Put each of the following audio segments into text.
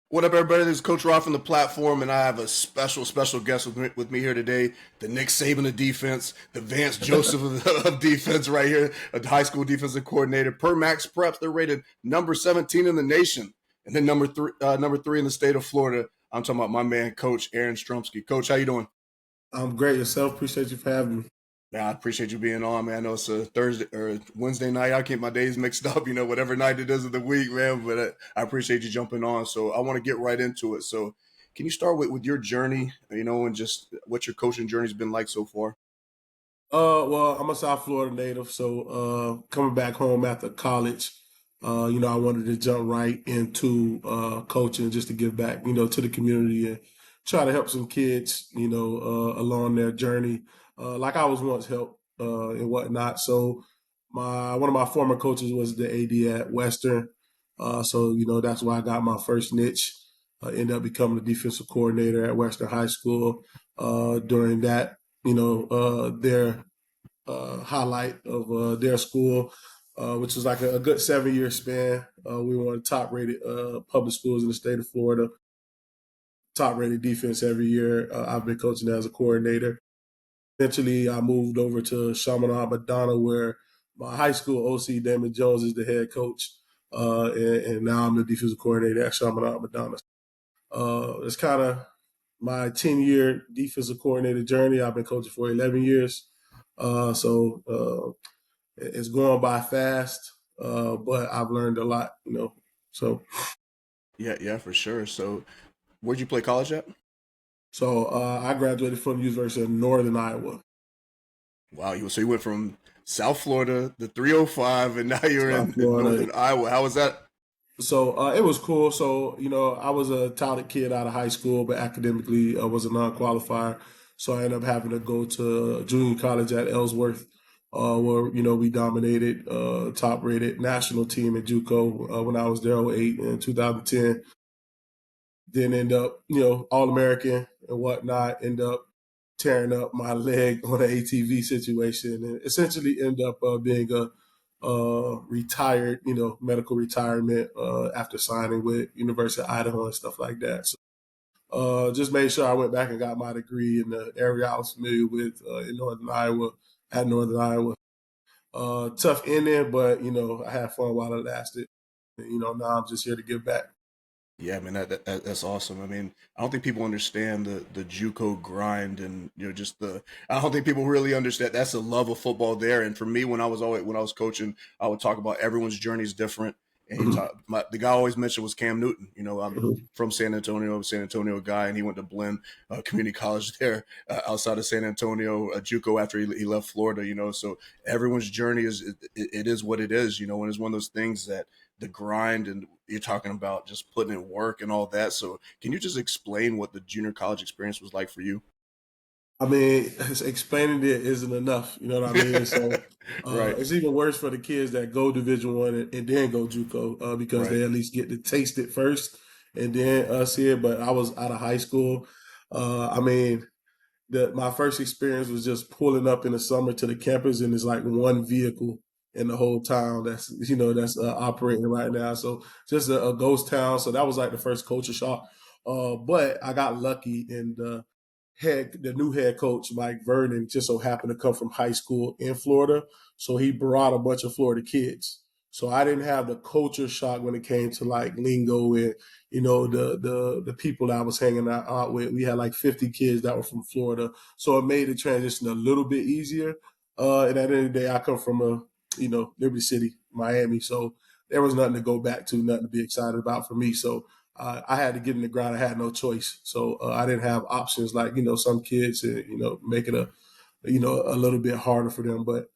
What up, everybody? This is Coach Rob from the platform, and I have a special guest with me here today. The Nick Saban of defense, the Vance Joseph of defense, right here, a high school defensive coordinator. Per Max Preps, they're rated number 17 in the nation, and then number three in the state of Florida. I'm talking about my man, Coach Aaron Strumsky. Coach, how you doing? I'm great yourself. Appreciate you for having me. Man, I appreciate you being on, man. I know it's a Thursday or Wednesday night. I keep my days mixed up, whatever night it is of the week, man. But I appreciate you jumping on. So I want to get right into it. So can you start with your journey, and just what your coaching journey's been like so far? Well, I'm a South Florida native, so coming back home after college, I wanted to jump right into coaching just to give back, to the community and try to help some kids, along their journey, like I was once helped and whatnot. So my one of my former coaches was the AD at Western, so that's why I got my first niche. Ended up becoming the defensive coordinator at Western High School. During that, their highlight of their school, which was like a good 7 year span. We were one of the top rated public schools in the state of Florida, top rated defense every year. I've been coaching as a coordinator. Eventually, I moved over to Chaminade-Madonna, where my high school OC, Damon Jones, is the head coach. And now I'm the defensive coordinator at Chaminade-Madonna. It's kind of my 10-year defensive coordinator journey. I've been coaching for 11 years. So it's going by fast, but I've learned a lot. So, Yeah, for sure. So where'd you play college at? so I graduated from the University of Northern Iowa. Wow, so you went from South Florida, the 305, and now you're South in Florida. Northern Iowa. How was that? So it was cool. So I was a talented kid out of high school, but academically I was a non-qualifier. So I ended up having to go to junior college at Ellsworth, where we dominated, top-rated national team at JUCO when I was there '08 and 2010. Then end up All American and whatnot. End up tearing up my leg on an ATV situation, and essentially end up being a retired, medical retirement after signing with University of Idaho and stuff like that. So just made sure I went back and got my degree in the area I was familiar with in Northern Iowa, at Northern Iowa. Tough ending, but I had fun while it lasted. And, now I'm just here to give back. Yeah, man, that's awesome. I mean, I don't think people understand the JUCO grind, and just the. I don't think people really understand that's the love of football there. And for me, when I was coaching, I would talk about everyone's journey is different. And the guy I always mentioned was Cam Newton. I'm from San Antonio guy, and he went to Blinn Community College there outside of San Antonio, JUCO after he left Florida. So everyone's journey it is what it is. And it's one of those things that the grind and you're talking about just putting in work and all that. So can you just explain what the junior college experience was like for you? I mean, explaining it isn't enough. You know what I mean? So Right, it's even worse for the kids that go Division One and then go JUCO because right. they at least get to taste it first and then see it. But I was out of high school. I mean, my first experience was just pulling up in the summer to the campus, and it's like one vehicle in the whole town that's operating right now. So just a ghost town. So that was like the first culture shock. But I got lucky and. The new head coach Mike Vernon just so happened to come from high school in Florida, so he brought a bunch of Florida kids. So I didn't have the culture shock when it came to like lingo and the people that I was hanging out with. We had like 50 kids that were from Florida, so it made the transition a little bit easier. And at the end of the day, I come from a Liberty City, Miami, so there was nothing to go back to, nothing to be excited about for me. So I had to get in the ground. I had no choice. So I didn't have options like some kids, make it a little bit harder for them. But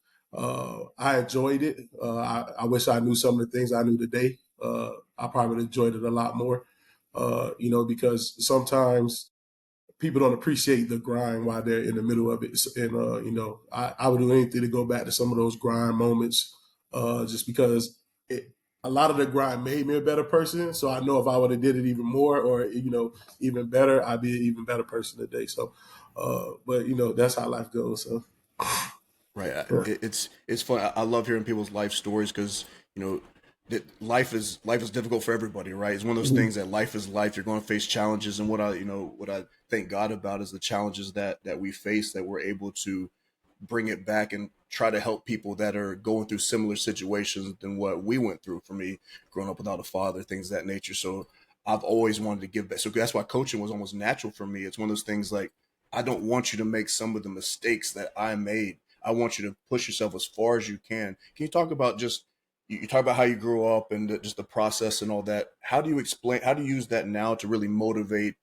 I enjoyed it. I wish I knew some of the things I knew today. I probably would have enjoyed it a lot more. Because sometimes people don't appreciate the grind while they're in the middle of it. And I would do anything to go back to some of those grind moments, just because a lot of the grind made me a better person. So I know if I would have did it even more or even better, I'd be an even better person today. So, but that's how life goes. So Right. yeah. It's fun. I love hearing people's life stories because you know that life is difficult for everybody, right? It's one of those Mhm. things that life is life. You're going to face challenges, and what I thank God about is the challenges that we face, that we're able to bring it back and try to help people that are going through similar situations than what we went through. For me, growing up without a father, things of that nature. So I've always wanted to give back. So that's why coaching was almost natural for me. It's one of those things like I don't want you to make some of the mistakes that I made. I want you to push yourself as far as you can. Can you talk about just you talk about how you grew up and just the process and all that? How do you explain? How do you use that now to really motivate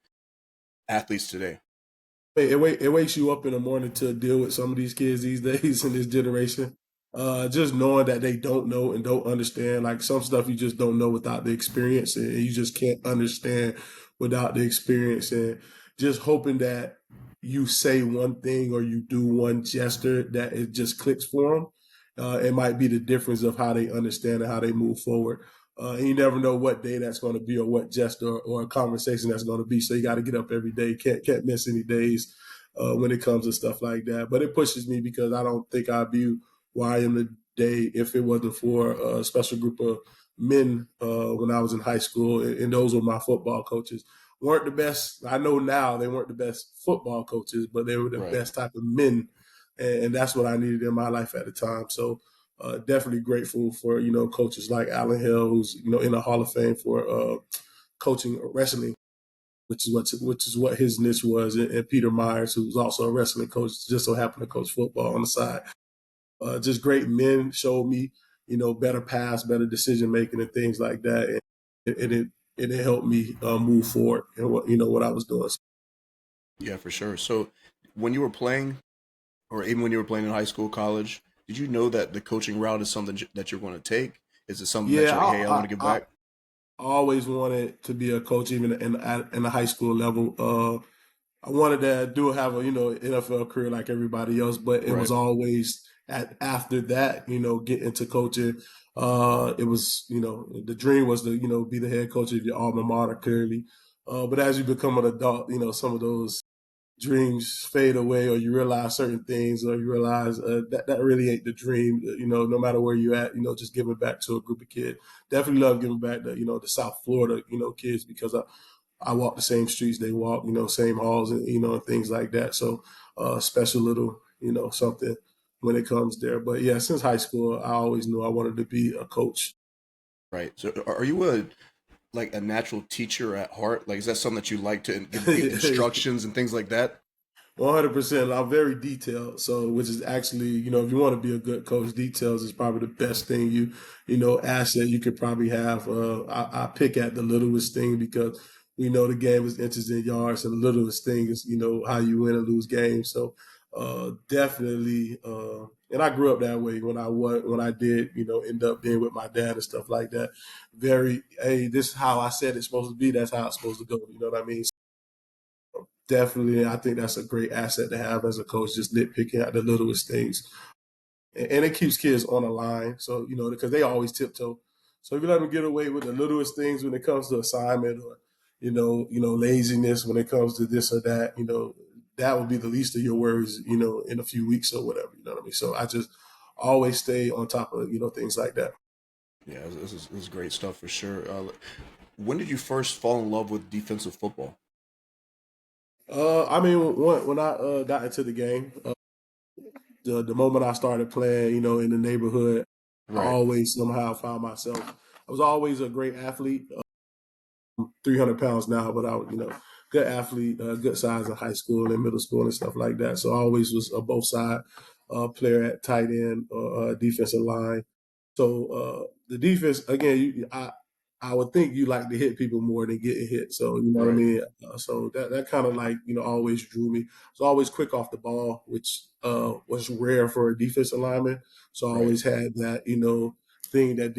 athletes today? It wakes you up in the morning to deal with some of these kids these days in this generation. Just knowing that they don't know and don't understand, like some stuff you just don't know without the experience, and you just can't understand without the experience. And just hoping that you say one thing or you do one gesture that it just clicks for them. It might be the difference of how they understand and how they move forward. And you never know what day that's going to be or what gesture or a conversation that's going to be. So you got to get up every day. Can't miss any days when it comes to stuff like that. But it pushes me because I don't think I'd be where I am today if it wasn't for a special group of men when I was in high school, and those were my football coaches. Weren't the best. I know now they weren't the best football coaches, but they were the Right. best type of men, and that's what I needed in my life at the time. So definitely grateful for coaches like Alan Hill, who's in the Hall of Fame for coaching wrestling, which is what his niche was, and Peter Myers, who's also a wrestling coach, just so happened to coach football on the side. Just great men showed me, better pass, better decision making, and things like that, and it helped me move forward and what I was doing. Yeah, for sure. So when you were playing, or even when you were playing in high school, college, did you know that the coaching route is something that you're going to take? Is it something that Yeah, you're like, hey, I want to give back? I always wanted to be a coach, even in the high school level. I wanted to do have a NFL career like everybody else, but it was Right. always after that, get into coaching. It was the dream was to be the head coach of your alma mater clearly, but as you become an adult, some of those dreams fade away, or you realize certain things, or you realize that really ain't the dream. No matter where you're at, just giving back to a group of kids. Definitely love giving back to the South Florida kids because I walk the same streets they walk, same halls, and and things like that. So special little, something when it comes there. But yeah, since high school, I always knew I wanted to be a coach. Right. So are you a natural teacher at heart? Like, is that something that you like to give 100%. instructions and things like that? I'm very detailed. So, which is actually, if you want to be a good coach, details is probably the best thing asset you could probably have. I pick at the littlest thing because we know the game is inches and yards, and the littlest thing is, how you win and lose games. So, definitely, and I grew up that way when I did, end up being with my dad and stuff like that. Very, hey, this is how I said it's supposed to be. That's how it's supposed to go. You know what I mean? Definitely, I think that's a great asset to have as a coach, just nitpicking at the littlest things. And it keeps kids on the line. So, because they always tiptoe. So if you let them get away with the littlest things when it comes to assignment or, laziness when it comes to this or that, that would be the least of your worries, in a few weeks or whatever. You know what I mean? So I just always stay on top of, things like that. Yeah, this is great stuff for sure. When did you first fall in love with defensive football? I mean, when I got into the game, the moment I started playing, in the neighborhood, I Right. always somehow found myself. I was always a great athlete. 300 pounds now, but I was, good athlete, good size in high school and middle school and stuff like that. So I always was a both side player at tight end or defensive line. So the defense again, I would think you like to hit people more than getting hit. So you know what I Right. mean. So that kind of like always drew me. I was always quick off the ball, which was rare for a defensive lineman. So I Right. always had that thing that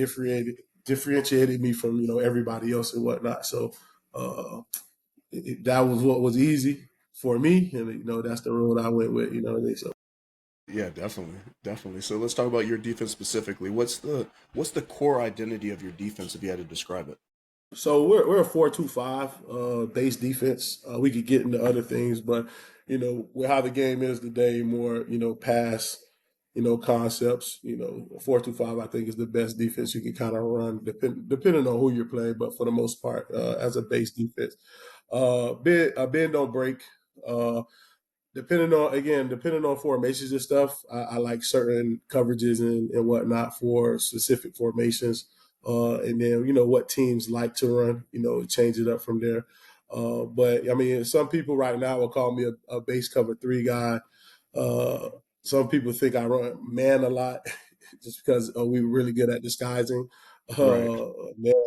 differentiated me from everybody else and whatnot. So uh, that was what was easy for me, and that's the road I went with. You know what I mean. So Yeah, definitely, definitely. So let's talk about your defense specifically. What's the core identity of your defense if you had to describe it? we're a 4-2-5 base defense. We could get into other things, but with how the game is today, more pass. concepts. 4-5, I think, is the best defense you can kind of run, depending on who you're playing. But for the most part, as a base defense, bend don't break. Uh, depending on formations and stuff, I like certain coverages and whatnot for specific formations. And then what teams like to run, change it up from there. But I mean, some people right now will call me a base cover three guy. Uh, some people think I run man a lot just because we were really good at disguising Right.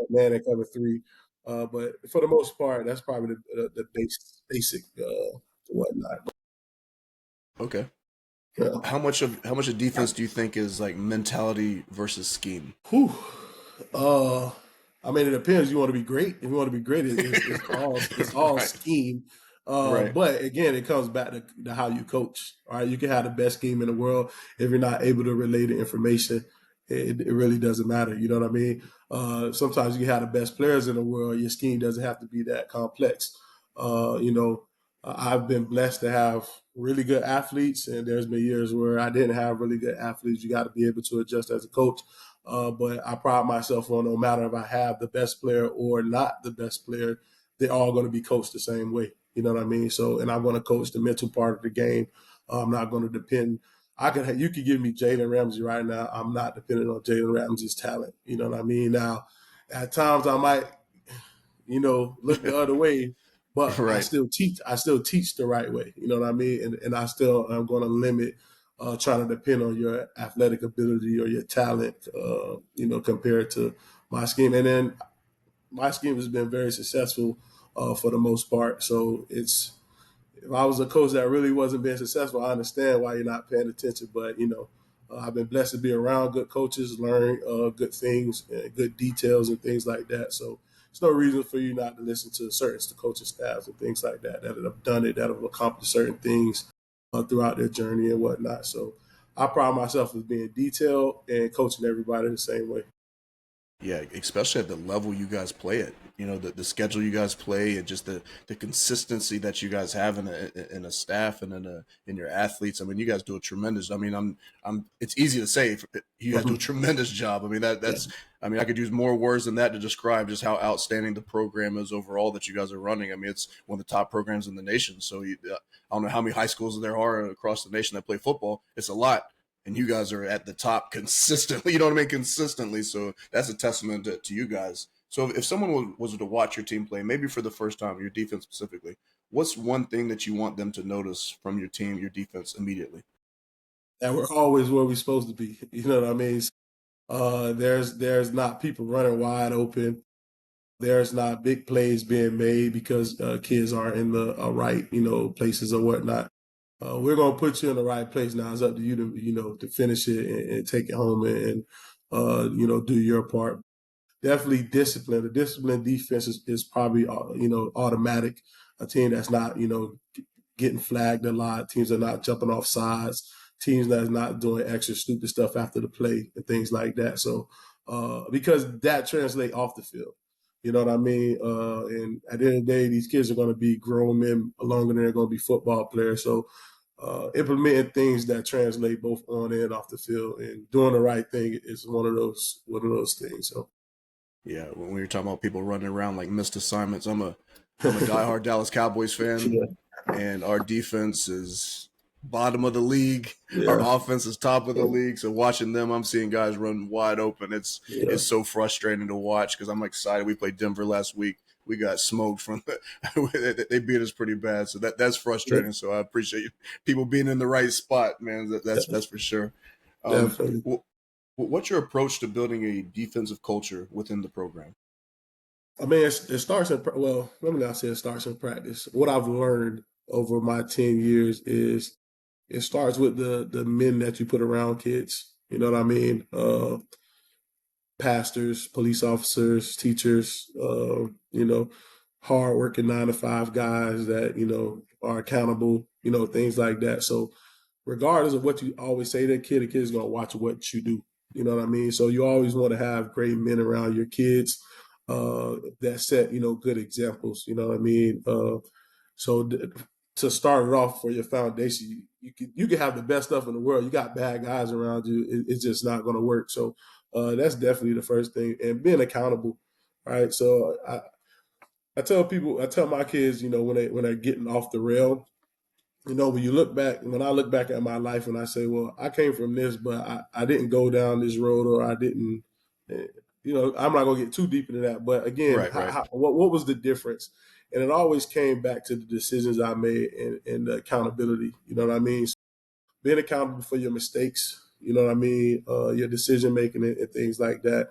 man and cover three. But for the most part, that's probably the basic whatnot. Okay. Yeah. How much of defense do you think is like mentality versus scheme? Whew. Uh, I mean, it depends. You want to be great. If you want to be great, it's all Right. scheme. Right. But again, it comes back to how you coach. All right, you can have the best scheme in the world if you're not able to relay the information. It really doesn't matter. You know what I mean? Sometimes you can have the best players in the world. Your scheme doesn't have to be that complex. Uh, you know, I've been blessed to have really good athletes, and there's been years where I didn't have really good athletes. You got to be able to adjust as a coach. But I pride myself on no matter if I have the best player or not the best player, they're all going to be coached the same way. You know what I mean? So, and I'm going to coach the mental part of the game. I'm not going to depend. You could give me Jalen Ramsey right now. I'm not dependent on Jalen Ramsey's talent. You know what I mean? Now, at times I might look the other way, but I Right. still teach. I still teach the right way. You know what I mean? And I still am going to limit trying to depend on your athletic ability or your talent, compared to my scheme. And then my scheme has been very successful for the most part. So if I was a coach that really wasn't being successful, I understand why you're not paying attention. But I've been blessed to be around good coaches, learn good things, good details, and things like that. So there's no reason for you not to listen to certain coaching staffs and things like that have done it, that have accomplished certain things throughout their journey and whatnot. So I pride myself as being detailed and coaching everybody the same way. Yeah, especially at the level you guys play at. The schedule you guys play and just the consistency that you guys have in a staff and in your athletes. I mean, you guys do a tremendous. I mean, I'm. It's easy to say you guys do a Mhm. tremendous job. I mean Yeah. that's. I mean, I could use more words than that to describe just how outstanding the program is overall that you guys are running. I mean, it's one of the top programs in the nation. So I don't know how many high schools there are across the nation that play football. It's a lot, and you guys are at the top consistently. You know what I mean? Consistently. So that's a testament to you guys. So if someone was to watch your team play, maybe for the first time, your defense specifically, what's one thing that you want them to notice from your team, your defense immediately? And we're always where we're supposed to be. You know what I mean? There's not people running wide open. There's not big plays being made because kids aren't in the right places or whatnot. We're gonna put you in the right place. Now it's up to you to to finish it and take it home and do your part. Definitely discipline. The discipline defense is probably automatic. A team that's not getting flagged a lot. Teams that are not jumping off sides. Teams that's not doing extra stupid stuff after the play and things like that. So because that translates off the field. You know what I mean? And at the end of the day, these kids are going to be grown men longer than they're going to be football players. So implementing things that translate both on and off the field and doing the right thing is one of those things. So Yeah, when we were talking about people running around like missed assignments, I'm a diehard Dallas Cowboys fan, yeah, and our defense is bottom of the league. Our yeah, offense is top of the league. So watching them, I'm seeing guys run wide open. yeah, It's so frustrating to watch because I'm excited. We played Denver last week. We got smoked from they beat us pretty bad. So that's yeah, frustrating. So I appreciate you, people being in the right spot, man. That's for sure. Um, definitely. what's your approach to building a defensive culture within the program? I mean, it starts in well. Let me not say it starts in practice. What I've learned over my 10 years is it starts with the men that you put around kids. You know what I mean? Pastors, police officers, teachers. Hardworking 9 to 5 guys that are accountable. Things like that. So regardless of what you always say to a kid, is gonna watch what you do. You know what I mean? So you always want to have great men around your kids that set good examples. You know what I mean? So to start it off for your foundation. You can have the best stuff in the world. You got bad guys around you. It's just not going to work. So that's definitely the first thing, and being accountable. Right. So I tell people, I tell my kids, when they're getting off the rail, when I look back at my life and I say, well, I came from this, but I didn't go down this road, or I didn't, eh, I'm not going to get too deep into that. But again, Right, right. what was the difference? And it always came back to the decisions I made, and the accountability. You know what I mean? So being accountable for your mistakes, you know what I mean? Your decision making, and things like that.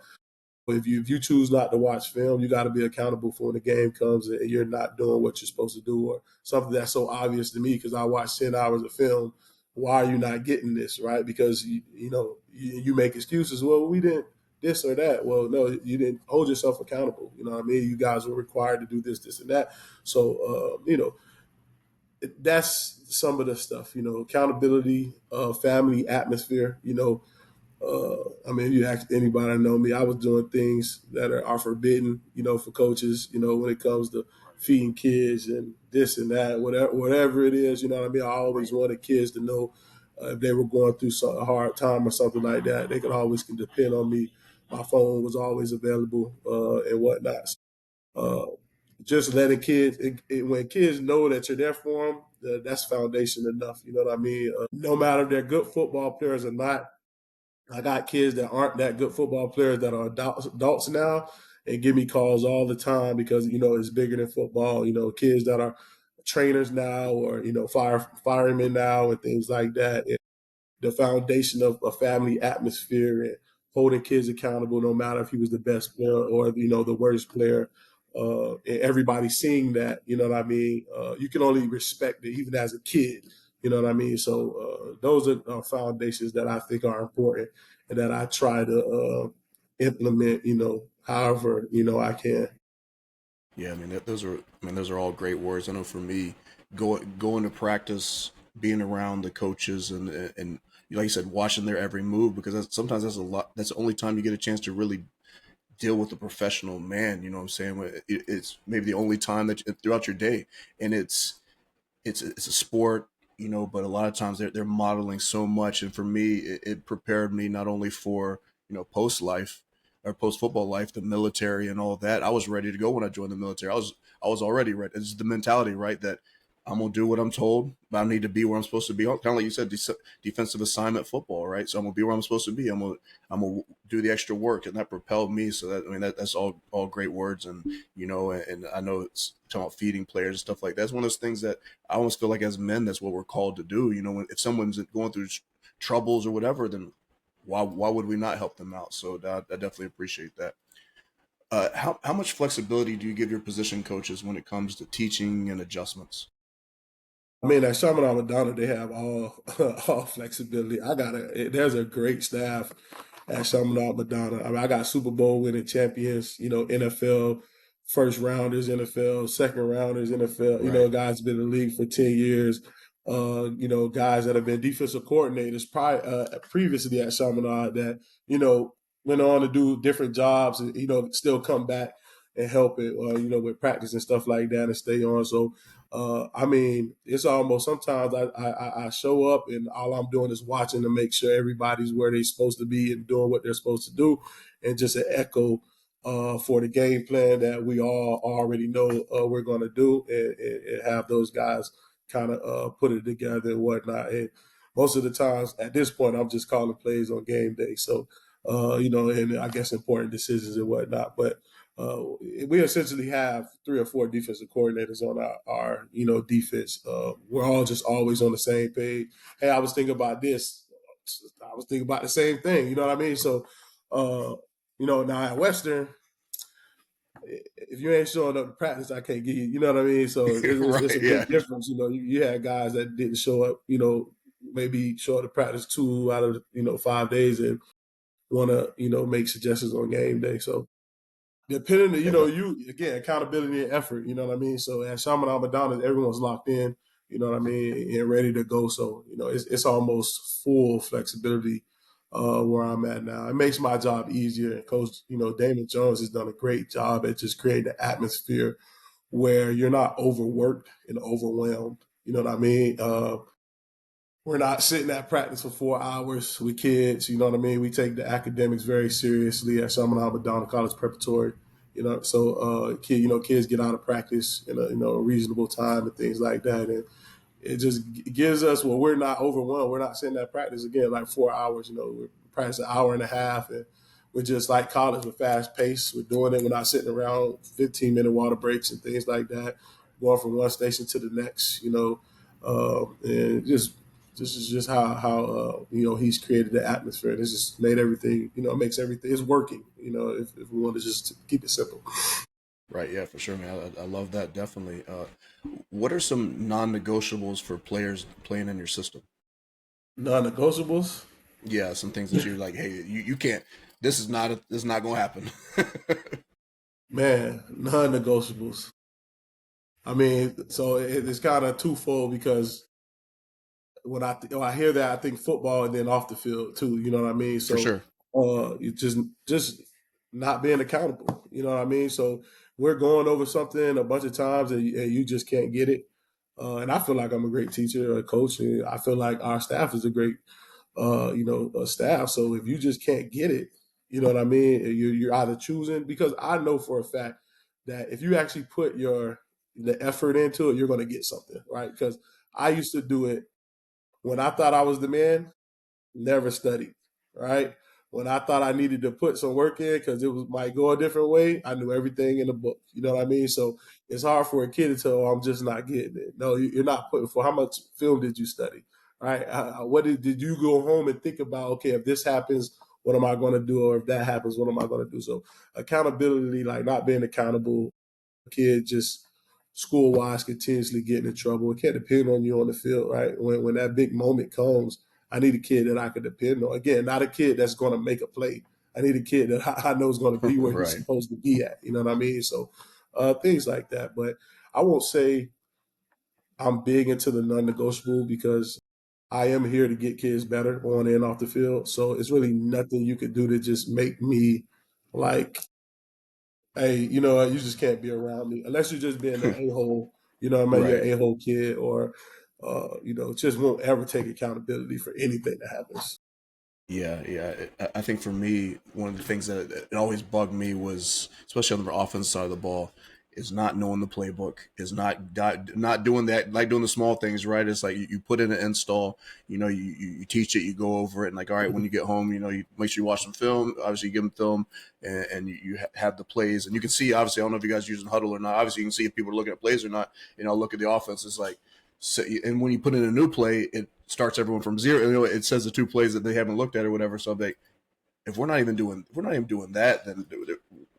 If you choose not to watch film, you got to be accountable for when the game comes and you're not doing what you're supposed to do, or something that's so obvious to me because I watched 10 hours of film. Why are you not getting this, right? Because you make excuses. Well, we didn't this or that. Well, no, you didn't hold yourself accountable. You know what I mean? You guys were required to do this, this, and that. So that's some of the stuff. Accountability, family atmosphere. I mean, if you ask anybody that know me, I was doing things that are forbidden, for coaches, when it comes to feeding kids and this and that, whatever it is, you know what I mean? I always wanted kids to know if they were going through a hard time or something like that, they could always can depend on me. My phone was always available and whatnot. Uh, just letting kids, when kids know that you're there for them, that's foundation enough. You know what I mean? No matter if they're good football players or not, I got kids that aren't that good football players that are adults now, and give me calls all the time because it's bigger than football. Kids that are trainers now, or firemen now, and things like that. The foundation of a family atmosphere and holding kids accountable, no matter if he was the best player or the worst player. And everybody seeing that, you know what I mean. You can only respect it even as a kid, you know what I mean. So those are foundations that I think are important and that I try to implement, however I can. Yeah, I mean those are all great words. I know for me, going to practice, being around the coaches, and like you said, watching their every move, because sometimes that's a lot. That's the only time you get a chance to really deal with a professional man. You know what I'm saying? It's maybe the only time that throughout your day, and it's a sport, but a lot of times they're modeling so much. And for me, it prepared me not only for post life or post football life, the military and all that. I was ready to go when I joined the military. I was already ready. It's the mentality, right? That I'm gonna do what I'm told, but I need to be where I'm supposed to be. Kind of like you said, defensive assignment football, right? So I'm gonna be where I'm supposed to be. I'm gonna do the extra work, and that propelled me. So that's all great words, and I know it's talking about feeding players and stuff like that. That's one of those things that I almost feel like as men, that's what we're called to do. If someone's going through troubles or whatever, then why would we not help them out? So I definitely appreciate that. How much flexibility do you give your position coaches when it comes to teaching and adjustments? I mean, at Chaminade-Madonna, they have all all flexibility. There's a great staff at Chaminade-Madonna. I mean, I got Super Bowl winning champions, NFL first rounders, NFL second rounders, NFL. Right. Guys been in the league for 10 years. Guys that have been defensive coordinators previously at Chaminade that went on to do different jobs and still come back and help it, with practice and stuff like that and stay on. So I mean, it's almost sometimes I show up and all I'm doing is watching to make sure everybody's where they're supposed to be and doing what they're supposed to do, and just an echo for the game plan that we all already know we're going to do, and have those guys kind of put it together and whatnot. And most of the times at this point, I'm just calling plays on game day. So, and I guess important decisions and whatnot. But we essentially have three or four defensive coordinators on our defense. We're all just always on the same page. Hey, I was thinking about this. I was thinking about the same thing. You know what I mean? So, now at Western, if you ain't showing up to practice, I can't get you. You know what I mean? So it's Right. a Yeah. big difference. You had guys that didn't show up. Maybe show up to practice 2 out of 5 days and want to make suggestions on game day. So depending, Yeah. you again accountability and effort. You know what I mean. So at Shaman Madonna, everyone's locked in. You know what I mean, and ready to go. So it's almost full flexibility where I'm at now. It makes my job easier. And Coach, Damon Jones has done a great job at just creating an atmosphere where you're not overworked and overwhelmed. You know what I mean? We're not sitting at practice for 4 hours with kids. You know what I mean? We take the academics very seriously at Chaminade-Madonna College Preparatory. You know, so kids get out of practice in a reasonable time and things like that, and it just gives us, well, we're not overwhelmed. We're not sitting at practice again like 4 hours. We're practice an hour and a half, and we're just like college. We're fast paced. We're doing it. We're not sitting around 15-minute water breaks and things like that, going from one station to the next. And just this is just how he's created the atmosphere. And it's just made everything. Makes everything. It's working. If we want to just keep it simple. Right. Yeah, for sure, man. I love that. Definitely. What are some non-negotiables for players playing in your system? Non-negotiables. Yeah, some things that you're like, hey, you can't. This is not gonna happen. Man, non-negotiables. I mean, so it's kind of twofold because when I hear that, I think football and then off the field too. You know what I mean? For So sure. you just not being accountable. You know what I mean? So we're going over something a bunch of times and you just can't get it. And I feel like I'm a great teacher, a coach, and I feel like our staff is a great staff. So if you just can't get it, you know what I mean? You're either choosing, because I know for a fact that if you actually put the effort into it, you're going to get something, right? Because I used to do it when I thought I was the man, never studied, right? When I thought I needed to put some work in because it was might go a different way, I knew everything in the book. You know what I mean? So it's hard for a kid to tell, oh, I'm just not getting it. No, you're not putting for. How much film did you study? Right? What did you go home and think about? Okay, if this happens, what am I going to do? Or if that happens, what am I going to do? So accountability, like not being accountable, kid just school wise continuously getting in trouble. It can't depend on you on the field, right? When that big moment comes, I need a kid that I can depend on. Again, not a kid that's going to make a play. I need a kid that I know is going to be where he's Right. supposed to be at. You know what I mean? So things like that. But I won't say I'm big into the non-negotiable because I am here to get kids better on and off the field. So it's really nothing you could do to just make me like, hey, you know what, you just can't be around me unless you're just being an a hole. You know, maybe you're Right. an a hole kid, or just won't ever take accountability for anything that happens. Yeah, yeah. I think for me, one of the things that it always bugged me was, especially on the offense side of the ball, is not knowing the playbook, is not doing that, like doing the small things, right? It's like you put in an install, you teach it, you go over it, and like, all right, when you get home, you make sure you watch some film. Obviously, you give them film, and you have the plays, and you can see. Obviously, I don't know if you guys are using huddle or not. Obviously, you can see if people are looking at plays or not. Look at the offense. It's like, so, and when you put in a new play, it starts everyone from zero. It says the two plays that they haven't looked at or whatever. So they, if we're not even doing that, then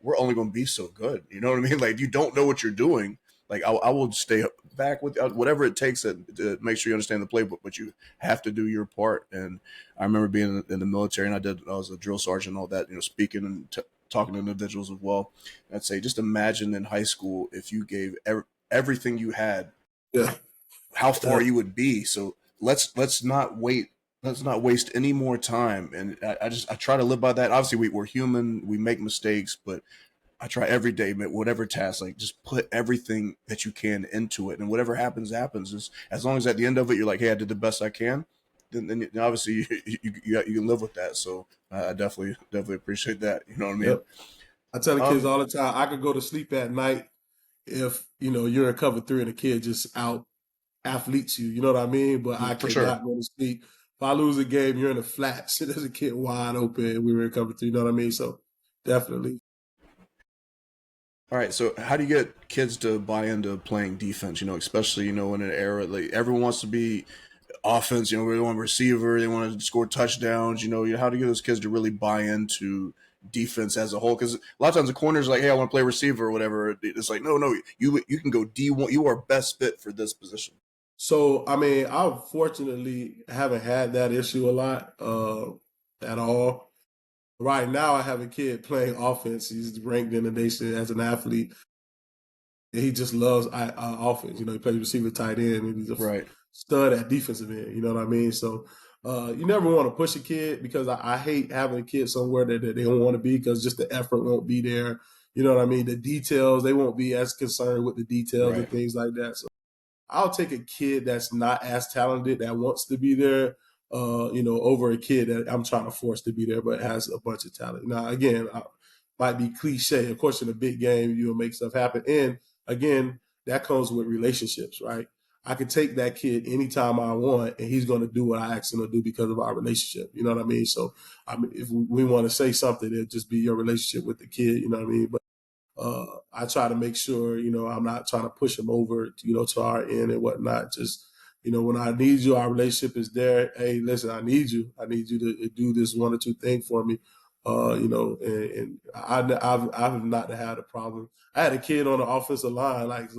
we're only going to be so good. You know what I mean? Like, you don't know what you're doing. Like, I will stay back with whatever it takes to make sure you understand the playbook, but you have to do your part. And I remember being in the military, and I was a drill sergeant, and all that. Speaking and talking to individuals as well. And I'd say, just imagine in high school if you gave everything you had, Yeah, how far yeah. you would be. So let's not wait. Let's not waste any more time. And I try to live by that. Obviously, we're human. We make mistakes, but I try every day, whatever task, like just put everything that you can into it, and whatever happens, happens. As long as at the end of it, you're like, hey, I did the best I can. Then obviously you can live with that. So I definitely appreciate that. You know what I mean? Yep. I tell the kids Um, all the time, I could go to sleep at night if you're in cover three and the kid just out athletes you. You know what I mean? But I for sure. cannot go to sleep. If I lose a game, you're in the flats. There's a kid wide open. We were in cover three. You know what I mean? So definitely. All right, so how do you get kids to buy into playing defense? Especially in an era like everyone wants to be offense. They want receiver, they want to score touchdowns. How do you get those kids to really buy into defense as a whole? Because a lot of times the corners are like, hey, I want to play receiver or whatever. It's like, no, you can go D1. You are best fit for this position. So I mean, I fortunately haven't had that issue a lot at all. Right now, I have a kid playing offense. He's ranked in the nation as an athlete. And he just loves offense. He plays receiver, tight end, and he's a Right, stud at defensive end. You know what I mean? So you never want to push a kid because I hate having a kid somewhere that they don't want to be because just the effort won't be there. You know what I mean? The details, they won't be as concerned with the details and right. things like that. So I'll take a kid that's not as talented that wants to be there, over a kid that I'm trying to force to be there but has a bunch of talent. Now, again, might be cliche. Of course, in a big game, you'll make stuff happen. And again, that comes with relationships, right? I can take that kid anytime I want, and he's going to do what I ask him to do because of our relationship. You know what I mean? So, I mean, if we want to say something, it'd just be your relationship with the kid. You know what I mean? But I try to make sure, I'm not trying to push them over, to our end and whatnot. Just, when I need you, our relationship is there. Hey, listen, I need you. I need you to do this one or two thing for me. And I've not had a problem. I had a kid on the offensive line, like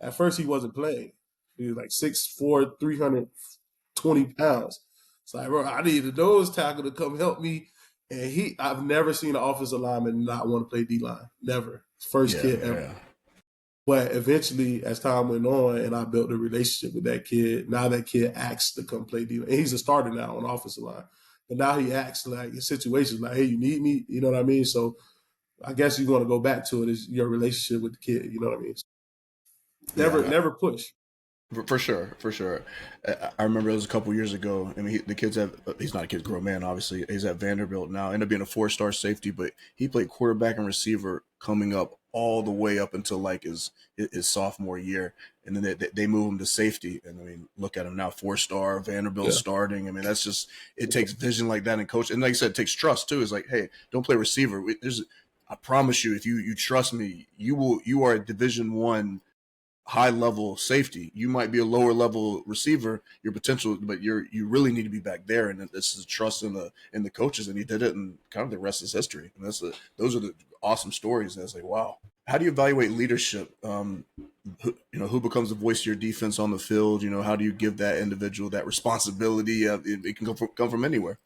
at first he wasn't playing. He was like 6'4", 320 pounds. It's like, bro, I need a nose tackle to come help me. And I've never seen an offensive lineman not want to play D line. Never. First Yeah, kid ever. yeah, But eventually, as time went on, and I built a relationship with that kid, now that kid asks to come play D line. And he's a starter now on the offensive line. But now he acts like in situations like, hey, you need me? You know what I mean? So I guess you want to go back to it is your relationship with the kid. You know what I mean? Never, yeah. never push. For sure, for sure. I remember it was a couple years ago. I mean, the kid's at, he's not a kid, grown man, obviously. He's at Vanderbilt now. Ended up being a 4-star safety, but he played quarterback and receiver coming up all the way up until like his sophomore year. And then they move him to safety. And I mean, look at him now, 4-star, Vanderbilt Yeah. starting. I mean, that's just, it takes vision like that and coach. And like I said, it takes trust too. It's like, hey, don't play receiver. I promise you, if you trust me, you are a Division 1 high level safety. You might be a lower level receiver, your potential, but you really need to be back there. And this is trust in the coaches, and he did it, and kind of the rest is history. And those are the awesome stories. And it's like, wow. How do you evaluate leadership? Who becomes the voice of your defense on the field? How do you give that individual that responsibility? It can come from anywhere.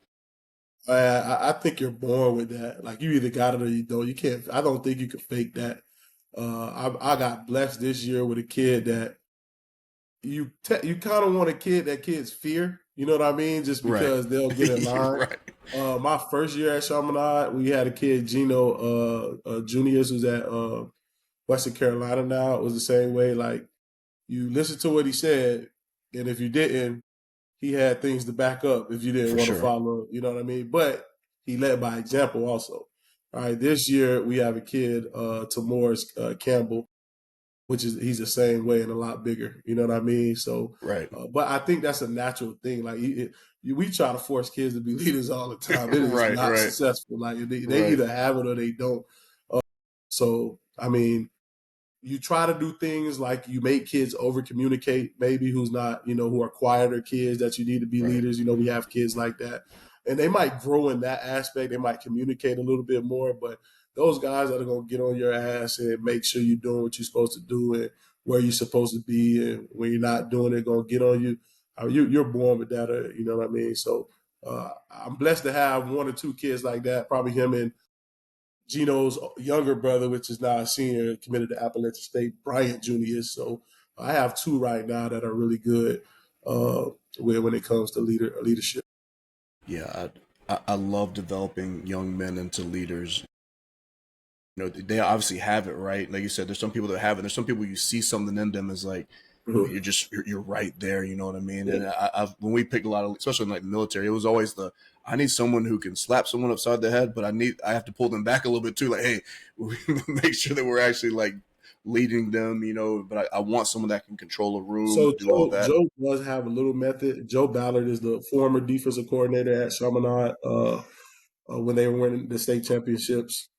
I think you're born with that. Like you either got it or you don't. You can't. I don't think you can fake that. I got blessed this year with a kid that you kind of want a kid that kids fear. You know what I mean? Just Right. because they'll get in line. Right. My first year at Chaminade, we had a kid, Gino Juniors, who's at Western Carolina now. It was the same way. Like you listen to what he said, and if you didn't, he had things to back up if you didn't For want to sure. follow. You know what I mean? But he led by example also. All right, this year we have a kid, Tamoris Campbell, which is he's the same way and a lot bigger. You know what I mean? So, Right. but I think that's a natural thing. Like we try to force kids to be leaders all the time. It is Right. not Right. successful. Like they Right. either have it or they don't. So I mean, you try to do things like you make kids over communicate, maybe who's not, who are quieter kids that you need to be Right. leaders. We have kids like that. And they might grow in that aspect. They might communicate a little bit more, but those guys that are going to get on your ass and make sure you're doing what you're supposed to do and where you're supposed to be. And when you're not doing it, going to get on you. You're born with that, you know what I mean? So I'm blessed to have one or two kids like that, probably him and Gino's younger brother, which is now a senior, committed to Appalachian State, Bryant Jr. So I have two right now that are really good when it comes to leadership. Yeah. I love developing young men into leaders. They obviously have it, right? Like you said, there's some people that have it. There's some people you see something in them is like, Mhm. you're right there. You know what I mean? Yeah. And when we picked a lot of, especially in like the military, it was always I need someone who can slap someone upside the head, but I have to pull them back a little bit too. Like, hey, make sure that we're actually like leading them. But I want someone that can control a room, So do all that. Joe does have a little method. Joe Ballard is the former defensive coordinator at Chaminade when they were winning the state championships.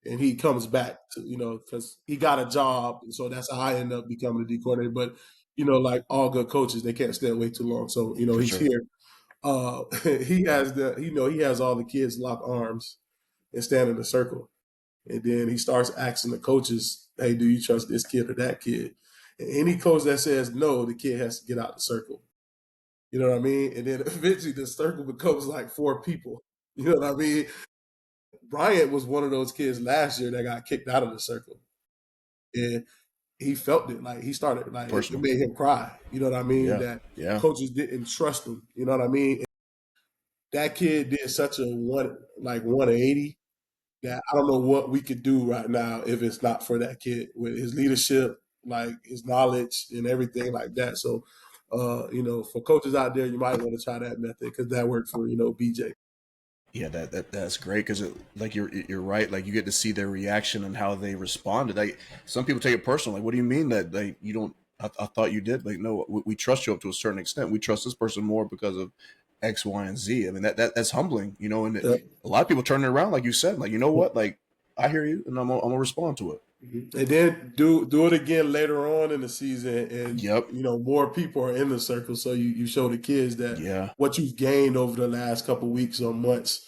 And he comes back to, because he got a job. And so that's how I end up becoming a D coordinator. But, like all good coaches, they can't stay away too long. So, For he's sure. here. He has all the kids lock arms and stand in a circle. And then he starts asking the coaches, hey, do you trust this kid or that kid? And any coach that says no, the kid has to get out the circle. You know what I mean? And then eventually the circle becomes like four people. You know what I mean? Bryant was one of those kids last year that got kicked out of the circle. And he felt it. Like he started, like it Personal. made him cry. You know what I mean? Yeah. That Yeah. coaches didn't trust him. You know what I mean? And that kid did such a 180 that I don't know what we could do right now if it's not for that kid with his leadership. like his knowledge and everything like that. So, for coaches out there, you might want to try that method because that worked for BJ. Yeah, that's great because like you're right. Like you get to see their reaction and how they responded. Like some people take it personal. Like, what do you mean that like you don't? I thought you did. Like, no, we trust you up to a certain extent. We trust this person more because of X, Y, and Z. I mean that's humbling, and Yep. a lot of people turn it around, like you said. Like, you know what? Like, I hear you, and I'm gonna respond to it. And then do it again later on in the season, and Yep. more people are in the circle, so you show the kids that Yeah. what you've gained over the last couple weeks or months.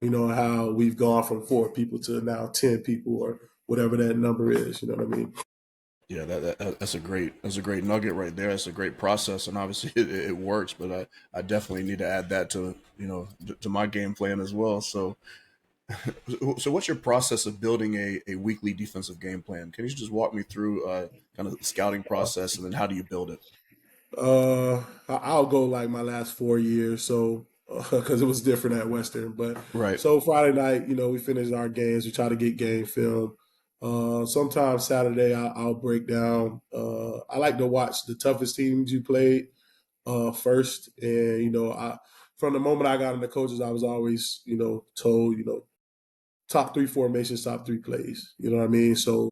How we've gone from 4 people to now 10 people or whatever that number is. You know what I mean? Yeah, that's a great nugget right there. That's a great process, and obviously it works. But I definitely need to add that to to my game plan as well. So what's your process of building a weekly defensive game plan? Can you just walk me through kind of the scouting process, and then how do you build it? I'll go like my last 4 years, so because it was different at Western. But Right. so Friday night, we finish our games. We try to get game film. Sometimes Saturday, I'll break down. I like to watch the toughest teams you played first, and I from the moment I got into coaches, I was always told top 3 formations, top 3 plays. You know what I mean? So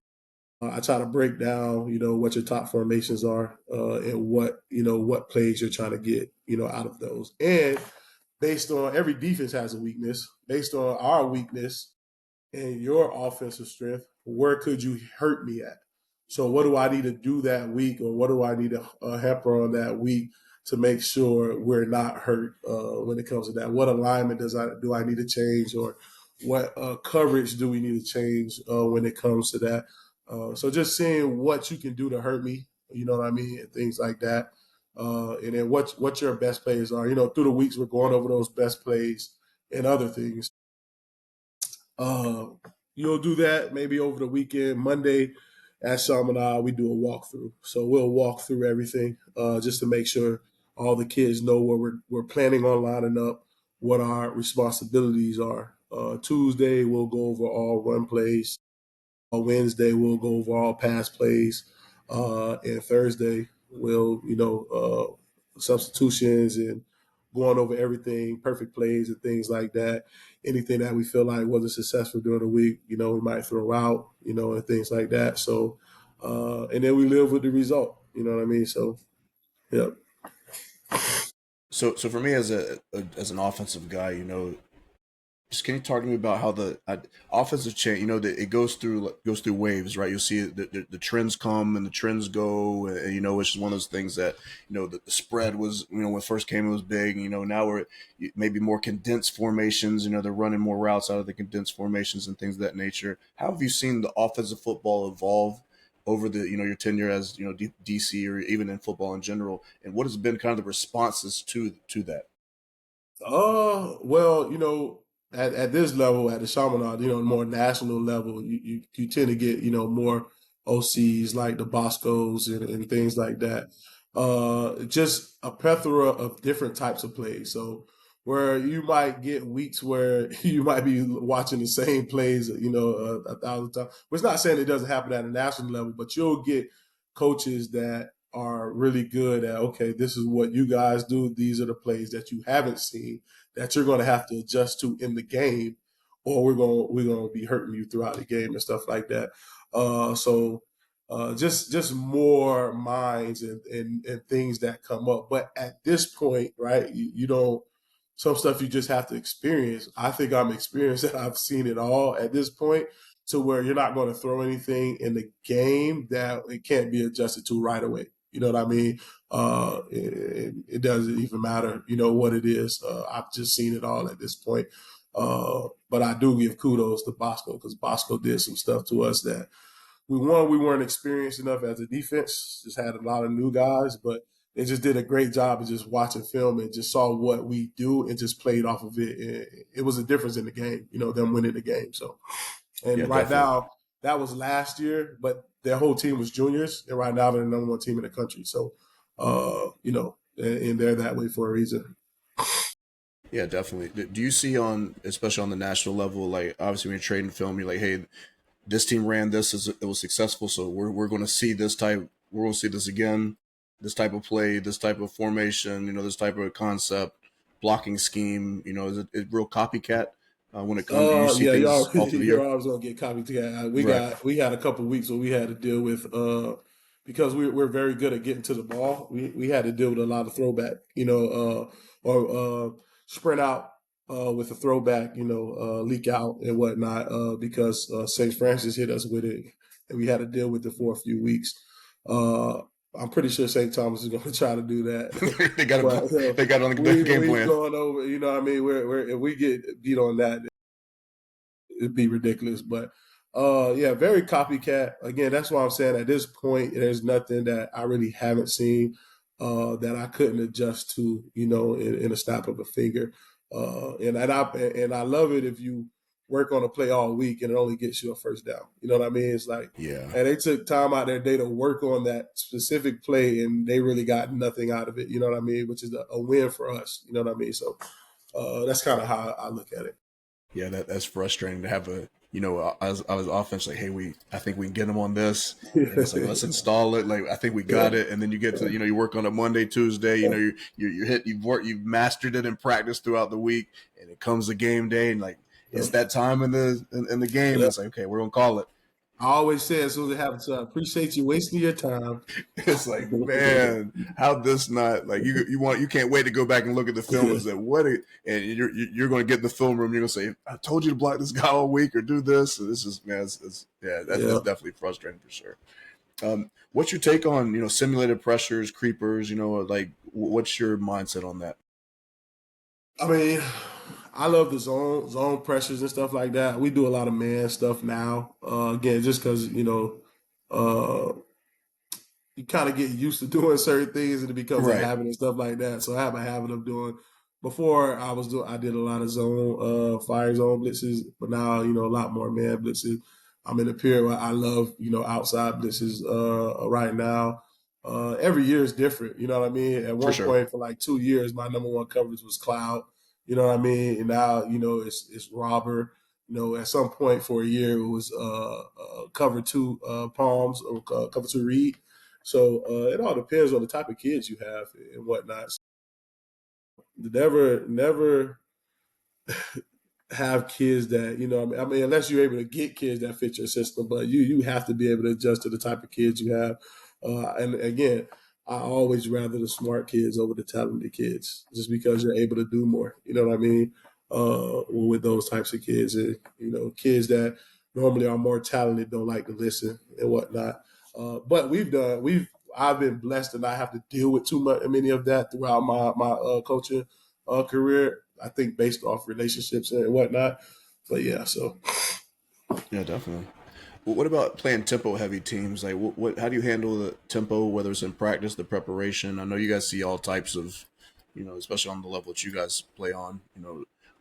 I try to break down, what your top formations are and what plays you're trying to get, out of those. And based on every defense has a weakness. Based on our weakness, and your offensive strength, where could you hurt me at? So what do I need to do that week, or what do I need to hamper on that week to make sure we're not hurt when it comes to that? What alignment do I need to change, or what coverage do we need to change when it comes to that? So just seeing what you can do to hurt me, you know what I mean, and things like that. And then what your best plays are. Through the weeks we're going over those best plays and other things. Uh, you'll do that maybe over the weekend. Monday at Chaminade, we do a walkthrough. So we'll walk through everything just to make sure all the kids know where we're planning on lining up, what our responsibilities are. Tuesday, we'll go over all run plays. Wednesday, we'll go over all pass plays. And Thursday, we'll, substitutions and going over everything, perfect plays and things like that. Anything that we feel like wasn't successful during the week, we might throw out, and things like that. So, and then we live with the result, you know what I mean? So, yeah. So for me as an offensive guy, just can you talk to me about how the offensive chain, that it goes through waves, right? You'll see the trends come and the trends go, and it's just one of those things that the spread was, when it first came it was big. Now we're maybe more condensed formations. They're running more routes out of the condensed formations and things of that nature. How have you seen the offensive football evolve over the your tenure as DC, or even in football in general, and what has been kind of the responses to that? Well, at this level, at the Chaminade, more national level, you tend to get, more OCs like the Boscos and things like that. Just a plethora of different types of plays. So where you might get weeks where you might be watching the same plays, 1,000 times. Well, it's not saying it doesn't happen at a national level, but you'll get coaches that are really good at, okay, this is what you guys do. These are the plays that you haven't seen that you're going to have to adjust to in the game, or we're going to be hurting you throughout the game and stuff like that. So just more minds and things that come up. But at this point, right, you don't, some stuff you just have to experience. I think I'm experienced that I've seen it all at this point, to where you're not going to throw anything in the game that it can't be adjusted to right away. You know what I mean? It doesn't even matter, what it is. I've just seen it all at this point. But I do give kudos to Bosco, because Bosco did some stuff to us that we weren't experienced enough as a defense. Just had a lot of new guys, but they just did a great job of just watching film and just saw what we do and just played off of it. It was a difference in the game, them winning the game. So, Yeah, and right definitely. now, that was last year, but their whole team was juniors, and right now they're the number one team in the country. So, and they're that way for a reason. Yeah, definitely. Do you see especially on the national level, like obviously when you're trading film, you're like, hey, this team ran this as it was successful, so we're going to see this type. We're going to see this again. This type of play, this type of formation, this type of concept, blocking scheme. Is it real copycat when it comes? You see Yeah, things all through the you're year, always gonna get copycat. right? We had a couple weeks where we had to deal with because we're very good at getting to the ball. We had to deal with a lot of throwback, or sprint out with a throwback, leak out and whatnot, because St. Francis hit us with it, and we had to deal with it for a few weeks. Uh, I'm pretty sure St. Thomas is going to try to do that, they got but it. They got it on the game we've plan. gone over. You know, what I mean, if we get beat on that, it'd be ridiculous. But yeah, very copycat. Again, that's why I'm saying at this point, there's nothing that I really haven't seen that I couldn't adjust to, in a snap of a finger. And I love it if you work on a play all week and it only gets you a first down. You know what I mean? It's like, Yeah, and they took time out their day to work on that specific play, and they really got nothing out of it. You know what I mean? Which is a win for us. You know what I mean? So that's kind of how I look at it. yeah, that's frustrating to have a I was offense like, hey, I think we can get them on this, and it's like let's install it. Like I think we got Yeah. it, and then you get to you work on it Monday, Tuesday. You've mastered it in practice throughout the week, and it comes the game day, and like Yeah. it's that time in the game, and Yeah. it's like okay, we're gonna call it. I always say as soon as it happens, I appreciate you wasting your time. It's like, man, how this not like you can't wait to go back and look at the film and say and you're going to get in the film room. You're going to say, I told you to block this guy all week or do this. So this is man, that's Yeah. definitely frustrating for sure. What's your take on simulated pressures, creepers? Like what's your mindset on that? I mean, I love the zone pressures and stuff like that. We do a lot of man stuff now. Again, just because uh, you kind of get used to doing certain things and it becomes a Right, habit and stuff like that. So I have a habit of doing. Before I did a lot of fire zone blitzes, but now a lot more man blitzes. I'm in a period where I love outside blitzes right now. Every year is different. You know what I mean? At for one sure. point for like 2 years, my number one coverage was cloud. You know what I mean? And now it's robber. At some point for a year it was cover two palms or cover two read. So it all depends on the type of kids you have and whatnot. Never have kids that I mean, unless you're able to get kids that fit your system, but you have to be able to adjust to the type of kids you have. And again, I always rather the smart kids over the talented kids, just because you're able to do more. You know what I mean? With those types of kids, and kids that normally are more talented don't like to listen and whatnot. But I've been blessed and I have to deal with many of that throughout my coaching career. I think based off relationships and whatnot. But yeah, so Yeah, definitely. What about playing tempo heavy teams? Like, how do you handle the tempo, whether it's in practice, the preparation? I know you guys see all types of, especially on the level that you guys play on.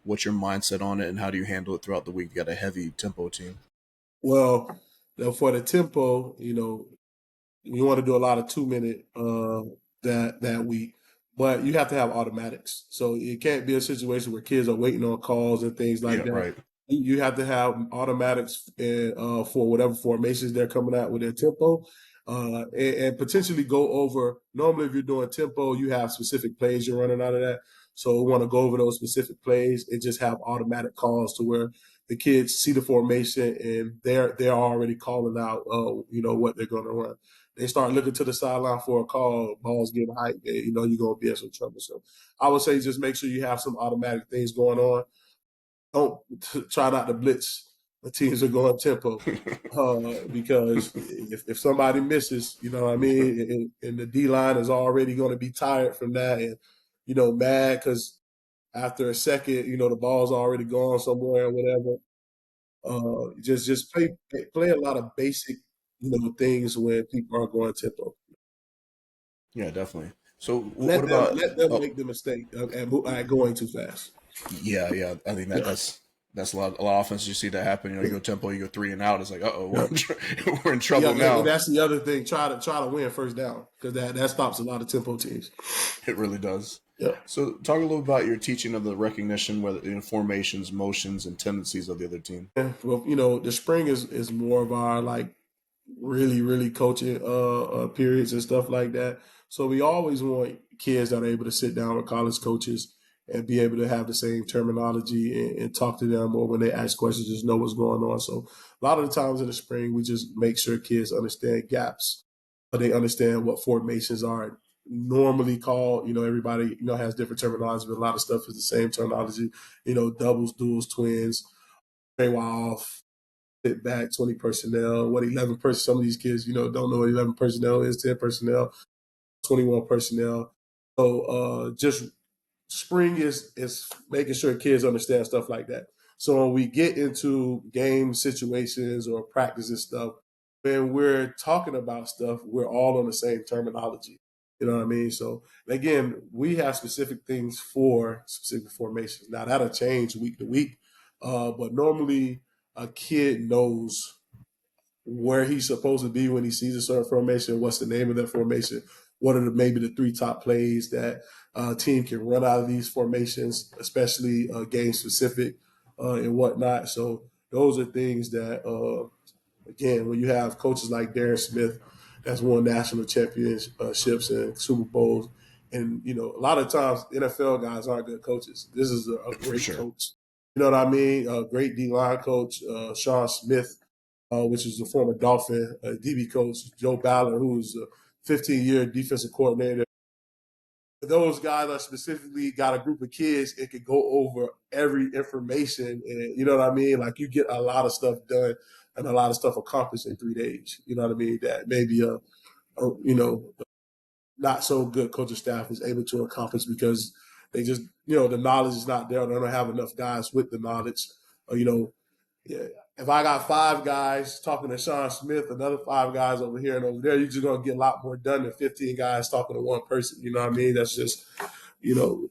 What's your mindset on it, and how do you handle it throughout the week? You got a heavy tempo team. well, for the tempo, you want to do a lot of 2 minute that week, but you have to have automatics. So it can't be a situation where kids are waiting on calls and things like Yeah, that. right. You have to have automatics for whatever formations they're coming out with their tempo. And potentially go over. Normally, if you're doing tempo, you have specific plays you're running out of that. So we want to go over those specific plays and just have automatic calls to where the kids see the formation and they're already calling out, what they're going to run. They start looking to the sideline for a call, balls getting hyped, and you're gonna be in some trouble. So I would say just make sure you have some automatic things going on. Don't try not to blitz the teams are going tempo. Because if somebody misses, you know what I mean, and the D line is already going to be tired from that, and mad because after a second, the ball's already gone somewhere or whatever. Just play a lot of basic things when people are going tempo. Yeah, definitely. So, what Let them about? let them Oh, make the mistake at going too fast. yeah, yeah. I think Yeah, that's a lot of offenses you see that happen. You go tempo, you go three and out. It's like, oh, yeah, we're in yeah. trouble And now. that's the other thing. Try to win first down because that stops a lot of tempo teams. It really does. Yeah. So talk a little about your teaching of the recognition, whether in formations, motions, and tendencies of the other team. Yeah, well, the spring is more of our like really coaching periods and stuff like that. So we always want kids that are able to sit down with college coaches and be able to have the same terminology and talk to them, or when they ask questions, just know what's going on. So a lot of the times in the spring, we just make sure kids understand gaps, but they understand what formations are normally called. Everybody has different terminology, but a lot of stuff is the same terminology. Doubles, duels, twins, stay off, sit back, 20 personnel, what 11 personnel. Some of these kids, don't know what 11 personnel is, 10 personnel, 21 personnel. So just spring is making sure kids understand stuff like that. So when we get into game situations or practice and stuff, when we're talking about stuff, we're all on the same terminology. You know what I mean? So again, we have specific things for specific formations. Now that'll change week to week, but normally a kid knows where he's supposed to be when he sees a certain formation, what's the name of that formation, what are maybe the three top plays that team can run out of these formations, especially game specific and whatnot. So those are things that, again, when you have coaches like Darren Smith, that's won national championships and Super Bowls, and a lot of times NFL guys aren't good coaches. This is a For great sure. coach. You know what I mean? A great D line coach, Sean Smith, which is the former Dolphin DB coach, Joe Ballard, who's a 15-year defensive coordinator. Those guys are specifically got a group of kids and can go over every information. And you know what I mean? Like you get a lot of stuff done and a lot of stuff accomplished in 3 days. You know what I mean? That maybe not so good coaching staff is able to accomplish because they just, the knowledge is not there. They don't have enough guys with the knowledge. Or, yeah. If I got five guys talking to Sean Smith, another five guys over here and over there, you're just gonna get a lot more done than 15 guys talking to one person. You know what I mean? That's just you know,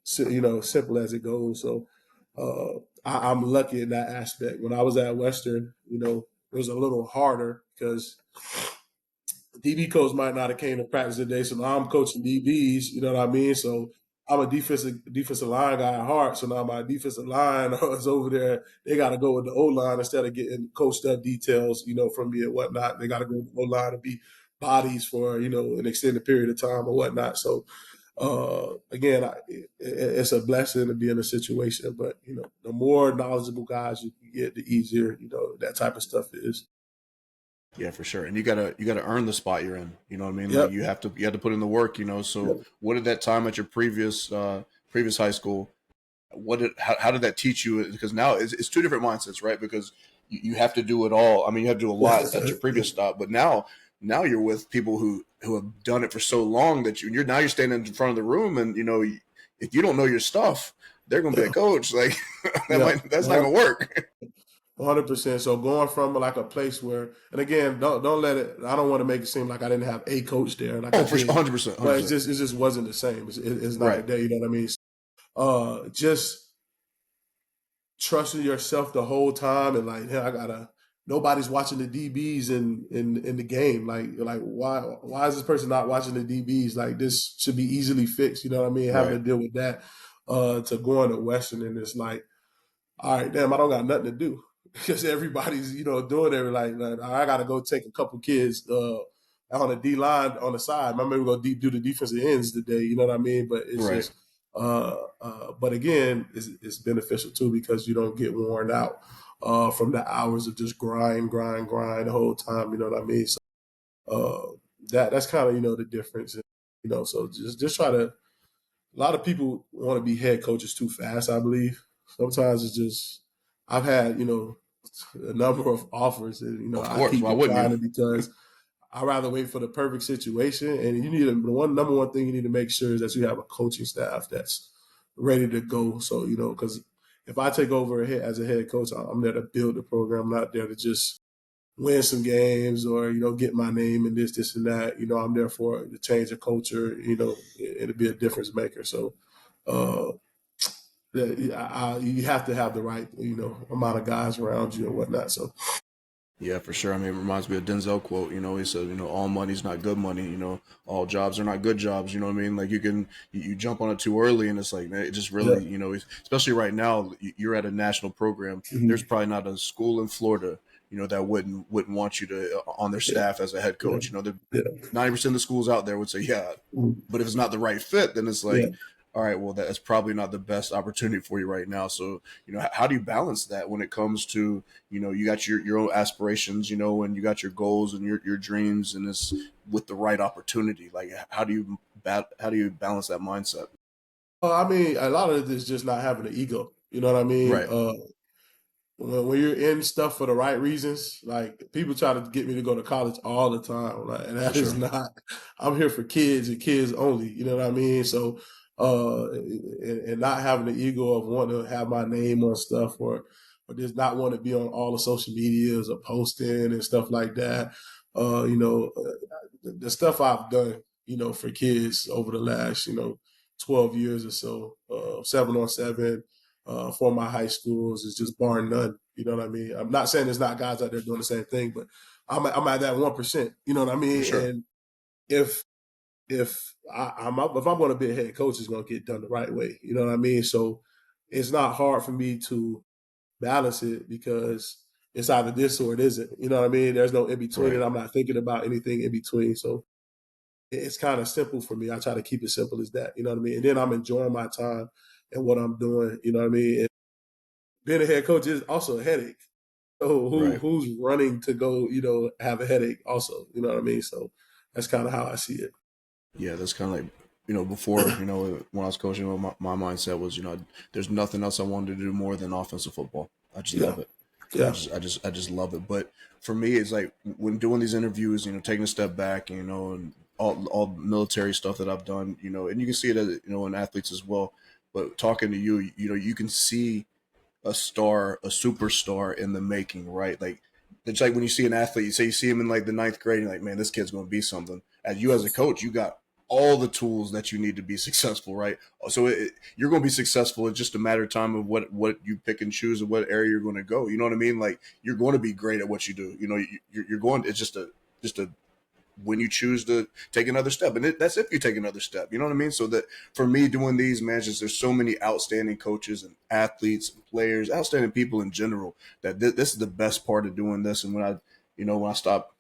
simple as it goes. So I'm lucky in that aspect. When I was at Western, it was a little harder because DB coach might not have came to practice today, so now I'm coaching DBs. You know what I mean? So I'm a defensive line guy at heart. So now my defensive line is over there. They got to go with the O line instead of getting coached up details, from me and whatnot. They got to go with the O line and be bodies for an extended period of time or whatnot. So again, it's a blessing to be in a situation. But the more knowledgeable guys you can get, the easier that type of stuff is. Yeah, for sure. And you gotta earn the spot you're in. You know what I mean? Like Yep. you have to put in the work. So Yep. what did that time at your previous high school? How did that teach you? Because now it's two different mindsets, right? Because you have to do it all. I mean, you have to do a lot at your previous stop, but now you're with people who have done it for so long that you're standing in front of the room, and if you don't know your stuff, they're gonna be like, coach, like Yeah. that's not gonna work. 100%. So going from like a place where, and again, don't let it. I don't want to make it seem like I didn't have a coach there, like I Oh, for sure, did, 100%, hundred but percent. it just wasn't the same. It's night Right, and day. You know what I mean? Just trusting yourself the whole time, and like, hey, I gotta. Nobody's watching the DBs in the game. Like why is this person not watching the DBs? Like this should be easily fixed. You know what I mean? Having right, to deal with that to going to Western, and it's like, all right, damn, I don't got nothing to do because everybody's, doing it. Like I got to go take a couple kids on the D line on the side. I'm maybe go do the defensive ends today. You know what I mean? But it's right. just, but again, it's beneficial too because you don't get worn out from the hours of just grind the whole time. You know what I mean? So that's kind of the difference. So just try to. A lot of people want to be head coaches too fast, I believe. Sometimes it's just I've had, a number of offers and Of I course. keep Why wouldn't you? declining because I rather wait for the perfect situation. And you need the number one thing you need to make sure is that you have a coaching staff that's ready to go. So, because if I take over as a head coach, I'm there to build the program, I'm not there to just win some games or get my name and this and that. I'm there for to change the culture. It'll be a difference maker. So uh, you have to have the right amount of guys around you and whatnot. So Yeah, for sure. I mean, it reminds me of Denzel quote. He said, all money's not good money. All jobs are not good jobs. You know what I mean? Like you jump on it too early, and it's like, man, it just Yeah. really, especially right now, you're at a national program. There's Mhm. probably not a school in Florida, that wouldn't want you to on their Yeah. staff as a head Yeah. coach. The Yeah. 90% of the schools out there would say, yeah, Mhm. but if it's not the right fit, then it's Yeah. like, all right, well, that's probably not the best opportunity for you right now. So, how do you balance that when it comes to, you got your own aspirations, and you got your goals and your dreams, and it's with the right opportunity. Like, how do you balance that mindset? I mean, a lot of it is just not having an ego. You know what I mean? Right. When you're in stuff for the right reasons, like people try to get me to go to college all the time, like, and For that is sure. not. I'm here for kids and kids only. You know what I mean? So, and not having the ego of wanting to have my name on stuff or just not want to be on all the social medias or posting and stuff like that. The stuff I've done, for kids over the last, 12 years or so, 7-on-7 for my high schools is just bar none. You know what I mean? I'm not saying there's not guys out there doing the same thing, but I'm at that 1%. You know what I For mean? sure. And if if I'm going to be a head coach, it's going to get done the right way. You know what I mean? So it's not hard for me to balance it because it's either this or it isn't. You know what I mean? There's no in between, Right. and I'm not thinking about anything in between. So it's kind of simple for me. I try to keep it simple as that. You know what I mean? And then I'm enjoying my time and what I'm doing. You know what I mean? And being a head coach is also a headache. So Right. who's running to go, have a headache also, you know what I mean? So that's kind of how I see it. Yeah, that's kind of like, before, when I was coaching, my mindset was, there's nothing else I wanted to do more than offensive football. I just Yeah. love it. Yeah. I just love it. But for me, it's like when doing these interviews, taking a step back, and all military stuff that I've done, and you can see it, as, in athletes as well. But talking to you, you can see a star, a superstar in the making, right? Like it's like when you see an athlete, you see him in like the ninth grade, and you're like, man, this kid's going to be something. As you as a coach, you got all the tools that you need to be successful, right? So you're going to be successful. It's just a matter of time of what you pick and choose and what area you're going to go. You know what I mean? Like you're going to be great at what you do. You're going. It's just a when you choose to take another step. And that's if you take another step. You know what I mean? So that for me doing these matches, there's so many outstanding coaches and athletes and players, outstanding people in general, that this is the best part of doing this. And when I stopped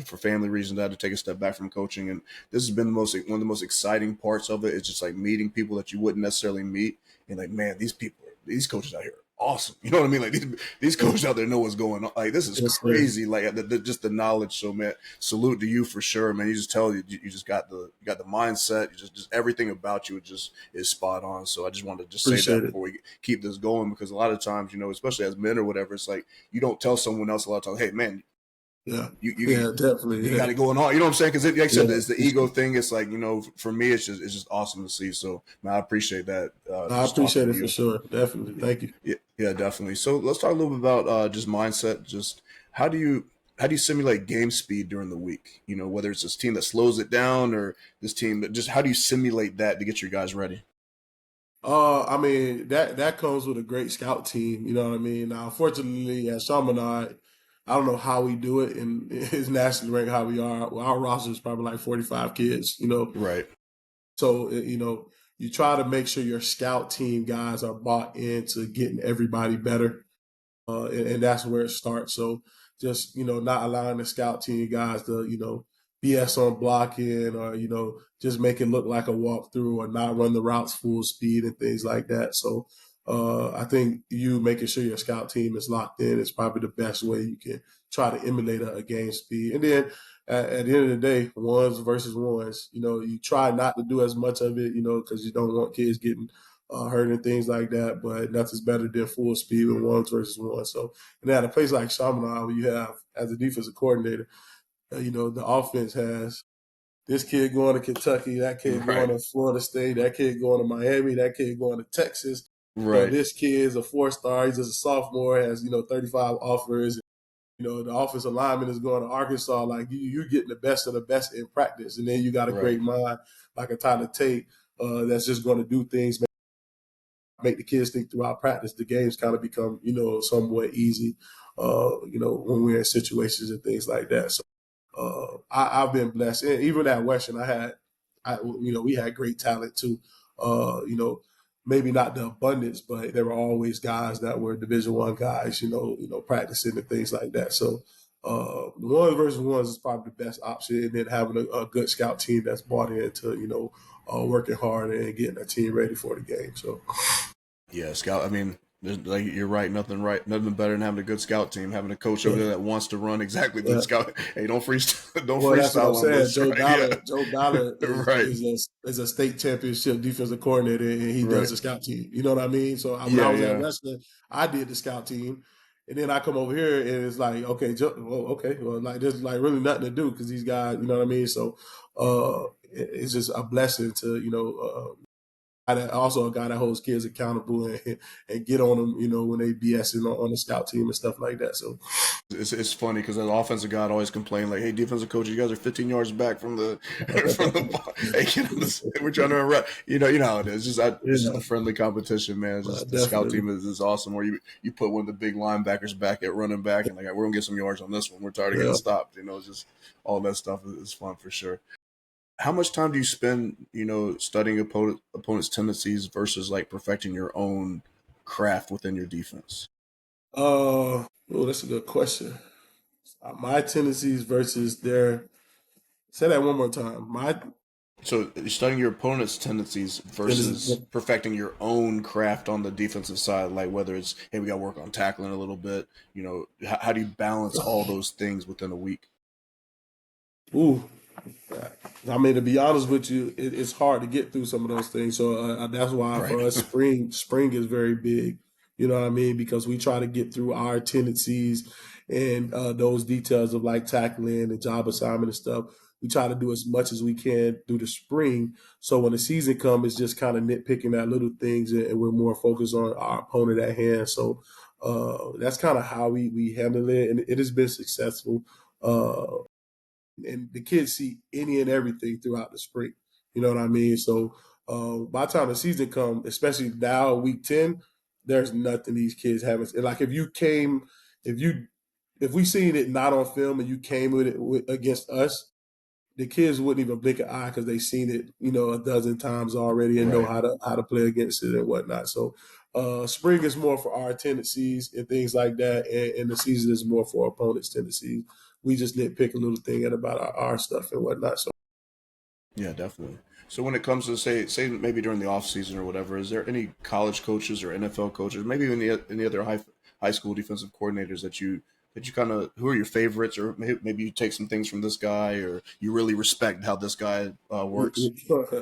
for family reasons, I had to take a step back from coaching. And this has been one of the most exciting parts of it. It's just like meeting people that you wouldn't necessarily meet. And like, man, these coaches out here are awesome. You know what I mean? Like these coaches out there know what's going on. Like this is Yes, sir. crazy. Like just the knowledge. So man, salute to you for sure, man. You just tell you just got the mindset. You just everything about you just is spot on. So I just wanted to just say that Appreciate it. before we keep this going, because a lot of times, especially as men or whatever, it's like you don't tell someone else a lot of times, hey man, Yeah. you Yeah, definitely. you Yeah. got it going on. You know what I'm saying? Because like I said, Yeah. it's the ego thing. It's like for me, it's just awesome to see. So man, I appreciate that. I Just talking appreciate to it for you. sure. Definitely. Yeah, Thank you. yeah, yeah, definitely. So let's talk a little bit about just mindset. Just how do you how do you simulate game speed during the week? Whether it's this team that slows it down or this team that just how do you simulate that to get your guys ready? I mean that comes with a great scout team. You know what I mean. Now, unfortunately, at Chaminade, I don't know how we do it, and it's nationally ranked how we are. Well, our roster is probably like 45 kids. Right, So, you try to make sure your scout team guys are bought into getting everybody better. And that's where it starts. So just, not allowing the scout team guys to, BS on blocking or, just make it look like a walkthrough or not run the routes full speed and things like that. So I think you making sure your scout team is locked in is probably the best way you can try to emulate a game speed. And then at the end of the day, ones versus ones, you try not to do as much of it, because you don't want kids getting hurt and things like that. But nothing's better than full speed with ones versus one. So, and at a place like Chaminade, where you have as a defensive coordinator, the offense has this kid going to Kentucky, that kid going right, to Florida State, that kid going to Miami, that kid going to Texas. right, This kid is a 4-star. He's just a sophomore, has 35 offers. The offensive lineman is going to Arkansas. Like you're getting the best of the best in practice, and then you got a right. great mind like a Tyler Tate that's just going to do things, make the kids think throughout practice. The games kind of become, somewhat easy. when we're in situations and things like that. So I've been blessed. And even at Western, we had great talent too. Maybe not the abundance, but there were always guys that were Division I guys. Practicing and things like that. So one versus ones is probably the best option, and then having a good scout team that's bought into working hard and getting a team ready for the game. So Yeah, scout. I mean, like you're right. Nothing better than having a good scout team. Having a coach over yeah, there that wants to run exactly the yeah. scout. Hey, don't freestyle. Don't Well, that's what I'm freestyle on saying. this, right? Yeah, Joe Ballard right, is a state championship defensive coordinator, and he does right. the scout team. You know what I mean? So when I Yeah, was at yeah. Western, I did the scout team, and then I come over here, and it's like, okay, well, like there's like really nothing to do because these guys, you know what I mean? So it's just a blessing to also a guy that holds kids accountable and get on them, when they BSing on the scout team and stuff like that. So It's funny because the offensive guy always complain like, "Hey, defensive coach, you guys are 15 yards back from the from the ball. Hey, get on this. We're trying to run. You know how it is. It's just yeah, a friendly competition, man. It's just the scout definitely. team is awesome. Where you put one of the big linebackers back at running back, and like we're gonna get some yards on this one. We're tired of getting Yeah. stopped. It's just all that stuff is fun for sure. How much time do you spend, studying opponents' tendencies versus like perfecting your own craft within your defense? Well, that's a good question. My tendencies versus their. Say that one more time. My So you're studying your opponent's tendencies tendencies. versus perfecting your own craft on the defensive side, like whether it's, hey, we got to work on tackling a little bit. How do you balance all those things within a week? Ooh, I mean, to be honest with you, it's hard to get through some of those things. So that's why Right. for us, spring is very big. You know what I mean? Because we try to get through our tendencies and those details of like tackling and job assignment and stuff. We try to do as much as we can through the spring. So when the season comes, it's just kind of nitpicking at little things, and we're more focused on our opponent at hand. So that's kind of how we handle it, and it has been successful. And the kids see any and everything throughout the spring. You know what I mean? So by the time the season comes, especially now week 10, there's nothing these kids haven't. Like if you if we seen it not on film and you came with it against us, the kids wouldn't even blink an eye because they've seen it, a dozen times already and know Right. how to play against it and whatnot. So spring is more for our tendencies and things like that, and the season is more for opponents' tendencies. We just nitpick a little thing about our stuff and whatnot. So Yeah, definitely. So when it comes to say maybe during the off season or whatever, is there any college coaches or NFL coaches, maybe any other high school defensive coordinators that you kind of who are your favorites, or maybe you take some things from this guy, or you really respect how this guy works?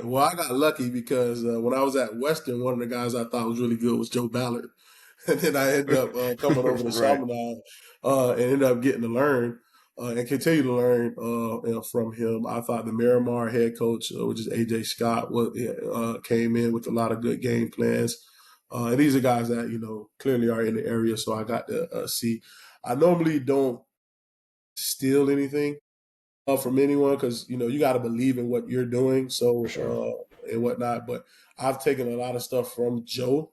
well, I got lucky because when I was at Western, one of the guys I thought was really good was Joe Ballard. And then I ended up coming over to Right. Chaminade and ended up getting to learn and continue to learn from him. I thought the Miramar head coach, which is AJ Scott, came in with a lot of good game plans. And these are guys that, clearly are in the area, so I got to see. I normally don't steal anything from anyone because, you got to believe in what you're doing. For sure. And whatnot. But I've taken a lot of stuff from Joe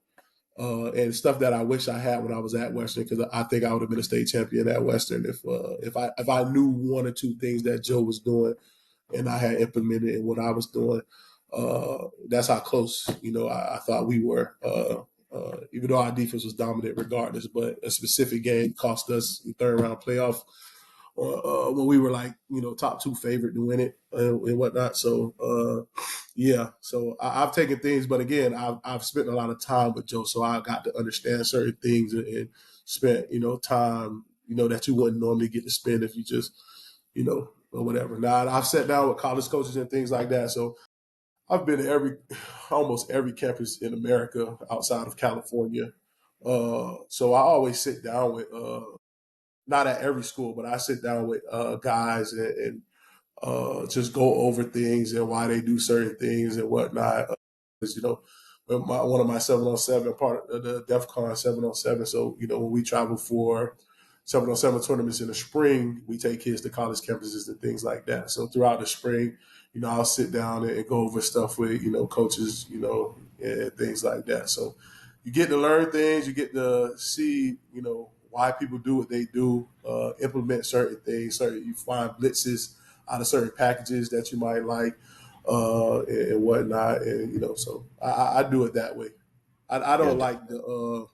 and stuff that I wish I had when I was at Western because I think I would have been a state champion at Western if I knew one or two things that Joe was doing and I had implemented in what I was doing. That's how close I thought we were. Even though our defense was dominant regardless, but a specific game cost us the third round playoff when we were like top two favorite to win it and whatnot. So yeah, so I've taken things, but again, I've spent a lot of time with Joe, so I got to understand certain things and spent time that you wouldn't normally get to spend if you just or whatever. Now I've sat down with college coaches and things like that, so I've been to almost every campus in America outside of California. So I always sit down with not at every school, but I sit down with guys and just go over things and why they do certain things and whatnot. Because, one of my 7-on-7 part of the DEF CON 7-on-7. So, when we travel for 7-on-7 tournaments in the spring, we take kids to college campuses and things like that. So throughout the spring, I'll sit down and go over stuff with, coaches, and things like that. So you get to learn things, you get to see, why people do what they do, implement certain things. Certain you find blitzes out of certain packages that you might like, and whatnot. And so I do it that way. I Yeah, don't like the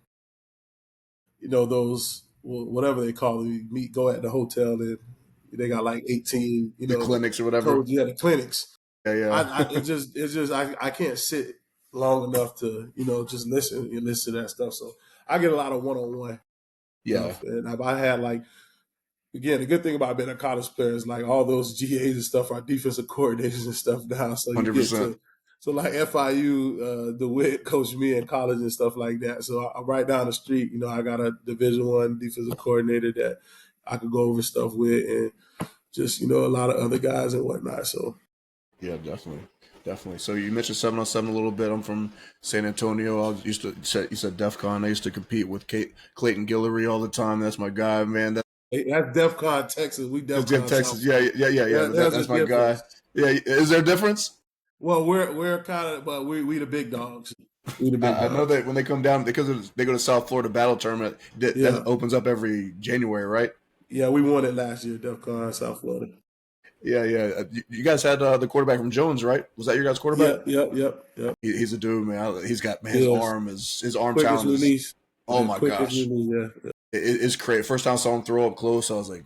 those whatever they call it. You meet go at the hotel and they got like 18 the clinics or whatever. codes. Yeah, the clinics. Yeah, yeah, I can't sit long enough to just listen and listen to that stuff. So I get a lot of one on one yeah. stuff, and I had like again the good thing about being a college player is like all those GAs and stuff are defensive coordinators and stuff now. So you get 100%. to so like FIU, DeWitt coached me in college and stuff like that. So I'm right down the street. I got a Division I defensive coordinator that I could go over stuff with, and just a lot of other guys and whatnot. So Yeah, definitely, definitely. So you mentioned 7-on-7 a little bit. I'm from San Antonio. You said DEF CON. I used to compete with Clayton Guillory all the time. That's my guy, man. that's DEF CON Texas. We DEF That's CON Texas. South Yeah, Florida. yeah. But There's a that's my guy. difference. Yeah, is there a difference? Well, we're kind of, but we the big dogs. We the big I know dogs. that when they come down because they go to South Florida Battle Tournament, that Yeah, opens up every January, right? yeah. We won it last year, DEF CON South Florida. Yeah, yeah. You guys had the quarterback from Jones, right? Was that your guys' quarterback? Yep. He's a dude, man. He's got man, Yes, his arm quickest talent is, release. oh Yeah, my quickest gosh, release. Yeah, it's crazy. First time I saw him throw up close, I was like,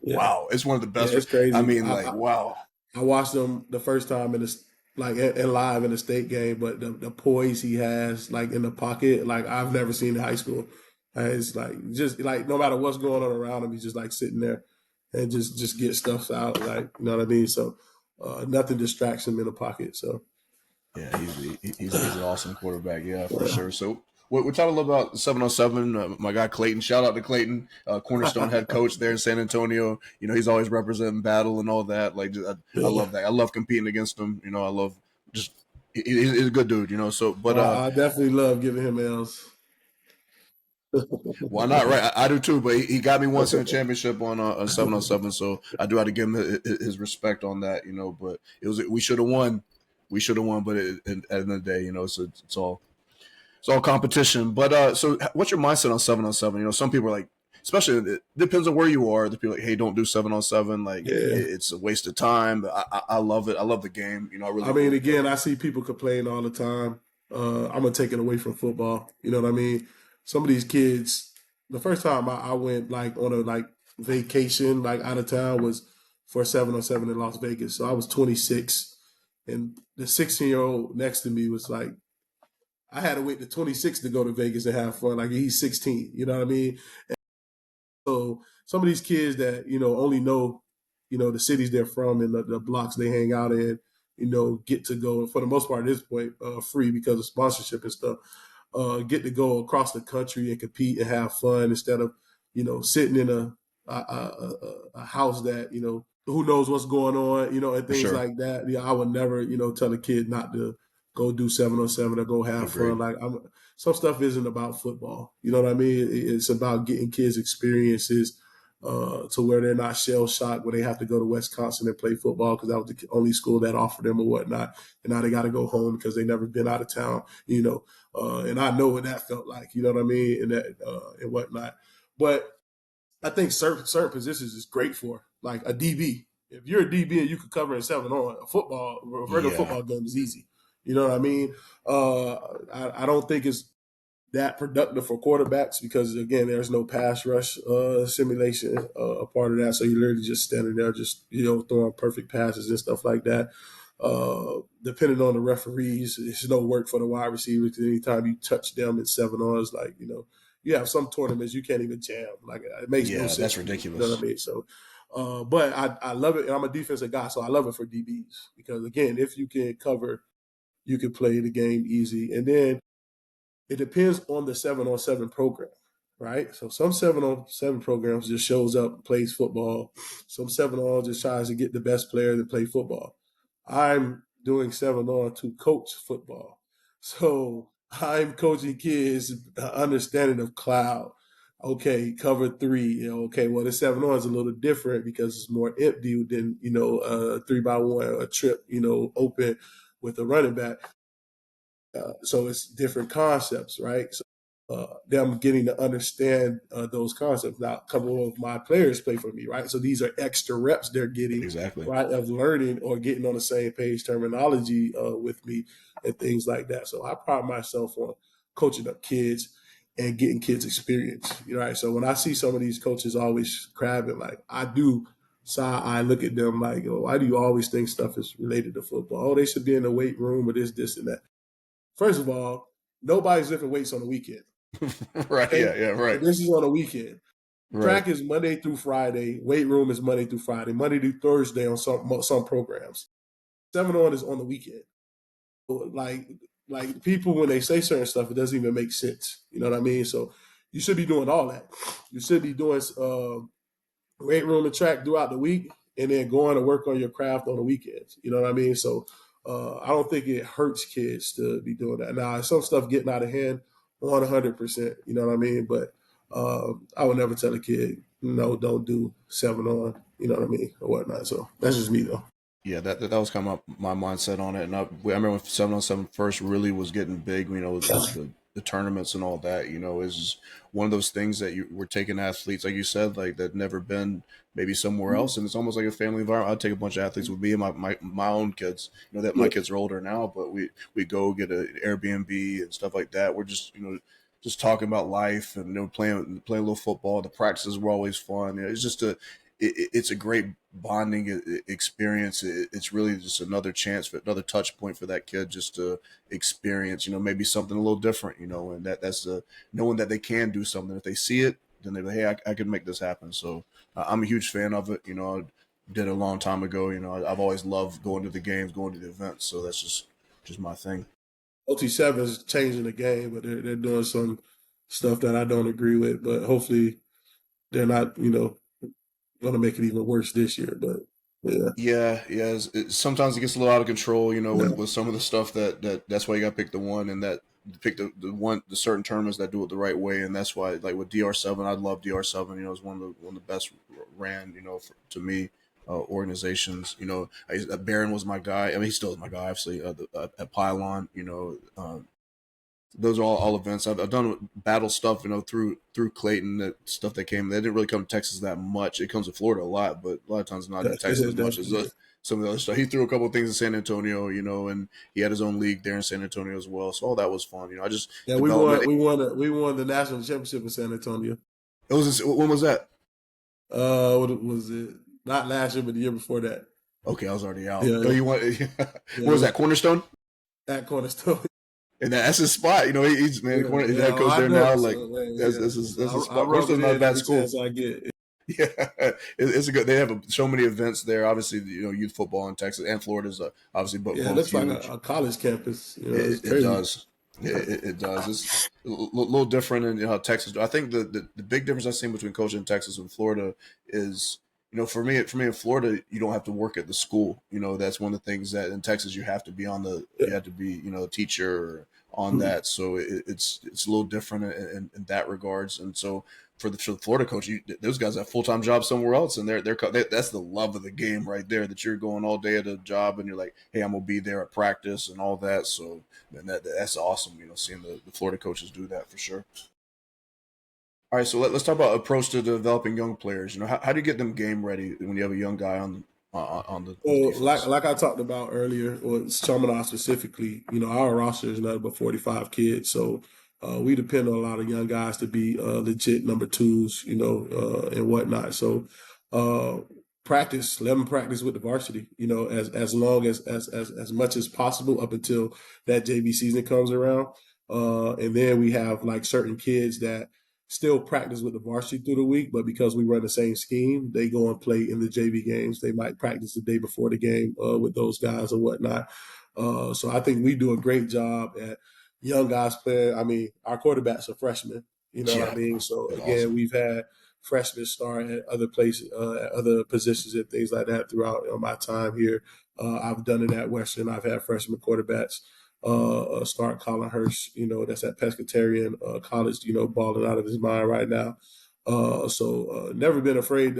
yeah, wow, it's one of the yeah. best. It's I crazy. mean, like, wow. I watched him the first time in this like in live in the state game, but the poise he has like in the pocket, like I've never seen in high school. It's like just like no matter what's going on around him, he's just like sitting there and just get stuff out, like what I mean. So nothing distracts him in the pocket. So Yeah, he's an awesome quarterback. Yeah, for yeah. sure. So we're talking a little about 7-on-7. My guy Clayton. Shout out to Clayton, Cornerstone head coach there in San Antonio. He's always representing battle and all that. Like, I Yeah. love that. I love competing against him. I love just he's a good dude. So, but I definitely love giving him L's. why not? Right, I do too. But he got me once in a championship on a 7-on-7, so I do have to give him his respect on that. But we should have won. We should have won, but at the end of the day, it's all competition. But so what's your mindset on 7-on-7? Some people are like, especially it depends on where you are. The people are like, hey, don't do 7-on-7. Like Yeah. it's a waste of time. But I love it. I love the game. I I really mean, do. But again, I see people complain all the time. I'm gonna take it away from football. You know what I mean? Some of these kids. The first time I went like on a like vacation, like out of town, was for 7-on-7 in Las Vegas. So I was 26, and the 16-year-old next to me was like, I had to wait to 26 to go to Vegas and have fun. Like he's 16. You know what I mean? So some of these kids that only know the cities they're from and the blocks they hang out in, get to go for the most part at this point free because of sponsorship and stuff. Get to go across the country and compete and have fun instead of sitting in a house that who knows what's going on, and for things sure, like that. I would never tell a kid not to go do 7-on-7 or go have fun. agreed. Like some stuff isn't about football. You know what I mean? It's about getting kids experiences to where they're not shell shocked when they have to go to Wisconsin and play football because that was the only school that offered them or whatnot. And now they got to go home because they never been out of town. And I know what that felt like. You know what I mean? And that and whatnot. But I think certain positions is great for like a DB. If you're a DB and you could cover in 7-on, a regular Yeah, football game is easy. You know what I mean? I don't think it's that productive for quarterbacks because again, there's no pass rush simulation a part of that. So you're literally just standing there, just throwing perfect passes and stuff like that. Depending on the referees, it's no work for the wide receivers. Anytime you touch them in 7-ons, like you have some tournaments you can't even jam. Like it makes no yeah, sense that's to me. You know what ridiculous. I mean? So, but I love it, and I'm a defensive guy, so I love it for DBs because again, if you can cover, you can play the game easy, and then it depends on the 7-on-7 program, right? So some 7-on-7 programs just shows up and plays football. Some 7-on just tries to get the best player to play football. I'm doing 7-on to coach football. So I'm coaching kids understanding of cloud. Okay, cover three. Okay, well the 7-on is a little different because it's more empty than 3-by-1, a trip, open with a running back. So it's different concepts, right? them getting to understand those concepts. Now, a couple of my players play for me, right? So these are extra reps they're getting, Exactly. right, of learning or getting on the same page terminology with me and things like that. So I pride myself on coaching up kids and getting kids experience, right? So when I see some of these coaches always crabbing, like I do, side eye look at them like, oh, why do you always think stuff is related to football? Oh, they should be in the weight room or this, and that. First of all, nobody's lifting weights on the weekend. Right. Okay, Yeah. Yeah. so Right. this is on a weekend. Right. Track is Monday through Friday. Weight room is Monday through Friday. Monday through Thursday on some programs. 7 on is on the weekend. So, like people when they say certain stuff, it doesn't even make sense. You know what I mean? So you should be doing all that. You should be doing weight room and track throughout the week, and then going to work on your craft on the weekends. You know what I mean? So I don't think it hurts kids to be doing that. Now, some stuff getting out of hand, 100%. You know what I mean? But I would never tell a kid, no, don't do 7 on. You know what I mean, or whatnot. So that's just me, though. Yeah, that was kind of my mindset on it. And I remember when 7-on-7 first really was getting big, the tournaments and all that, is one of those things that you were taking athletes, like you said, like that never been maybe somewhere else. And it's almost like a family environment. I'd take a bunch of athletes with me and my own kids, that my Yeah, kids are older now, but we go get an Airbnb and stuff like that. We're just, just talking about life and playing a little football. The practices were always fun. It's just it's a great bonding experience. It's really just another chance for another touch point for that kid just to experience, maybe something a little different, and that's the knowing that they can do something. If they see it, then they're like, hey, I can make this happen. So I'm a huge fan of it. I did it a long time ago. I've always loved going to the games, going to the events. So that's just my thing. OT7 is changing the game, but they're doing some stuff that I don't agree with. But hopefully they're not, going to make it even worse this year. But yeah, Yeah, yeah. Sometimes it gets a little out of control, yeah, with some of the stuff that's why you got to pick the one and that pick the certain tournaments that do it the right way, and that's why like with DR7, I love DR7. It's one of the best ran, to me, organizations. Baron was my guy. I mean, he still is my guy, obviously. At Pylon, those are all events I've done battle stuff, through Clayton, that stuff that came. They didn't really come to Texas that much. It comes to Florida a lot, but a lot of times not in Texas as much as definitely. some of the other stuff. He threw a couple of things in San Antonio, and he had his own league there in San Antonio as well. So all that was fun. I just Yeah, we development. won. We won the national championship in San Antonio. When was that? What was it? Not last year, but the year before that. Okay, I was already out. Yeah, Oh, yeah, you want? yeah. What was that? Cornerstone, At Cornerstone. and that's his spot. He's man, Yeah, he's the yeah. head Oh, coach I there know. now. Like So man, that's yeah. his So that's his I spot. rub it Cornerstone's not a in bad every school. chance I get. Yeah, it's a good. They have so many events there. Obviously, youth football in Texas and Florida is obviously Yeah, it both looks like huge. a college campus. It's It crazy. does. It does. It's little different in how Texas. I think the big difference I've seen between coaching in Texas and Florida is, for me in Florida, you don't have to work at the school. That's one of the things that in Texas you have to be Yeah. you have to be, a teacher on Mhm. that. So it's a little different in that regards. And so for the Florida coach, those guys have full time jobs somewhere else, and that's the love of the game right there. That you're going all day at a job, and you're like, hey, I'm gonna be there at practice and all that. So and that's awesome, seeing the Florida coaches do that for sure. All right, so let's talk about approach to developing young players. How do you get them game ready when you have a young guy on the Well, like defense? like I talked about earlier, or Chaminade specifically, our roster is nothing but 45 kids, so we depend on a lot of young guys to be legit number twos, and whatnot. So uh, let them practice with the varsity, as long as much as possible up until that JV season comes around, and then we have like certain kids that still practice with the varsity through the week, but because we run the same scheme, they go and play in the JV games. They might practice the day before the game with those guys or whatnot. So I think we do a great job at young guys playing. I mean, our quarterbacks are freshmen. You know what I Yeah, mean? So that's again, awesome. we've had freshmen start at other places, at other positions and things like that throughout my time here. I've done it at Western. I've had freshman quarterbacks start Colin Hurst, that's at Pescatarian College, balling out of his mind right now. So never been afraid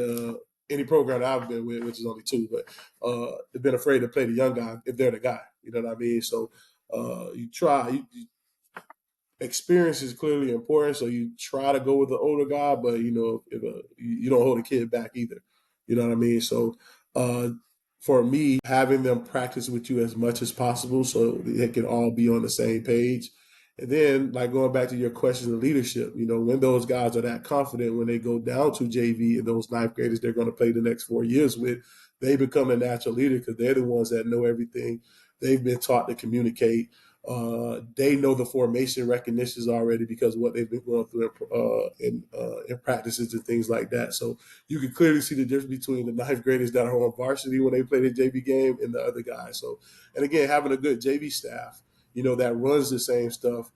any program that I've been with, which is only two, but been afraid to play the young guy if they're the guy. You know what I mean? So you try. experience is clearly important. So you try to go with the older guy, but if you don't hold a kid back either. You know what I mean? So uh, for me, having them practice with you as much as possible so they can all be on the same page. And then, like going back to your question of leadership, when those guys are that confident when they go down to JV and those ninth graders they're going to play the next 4 years with, they become a natural leader because they're the ones that know everything. They've been taught to communicate. They know the formation recognitions already because of what they've been going through in practices and things like that. So you can clearly see the difference between the ninth graders that are on varsity when they play the JV game and the other guys. So, and again, having a good JV staff, that runs the same stuff,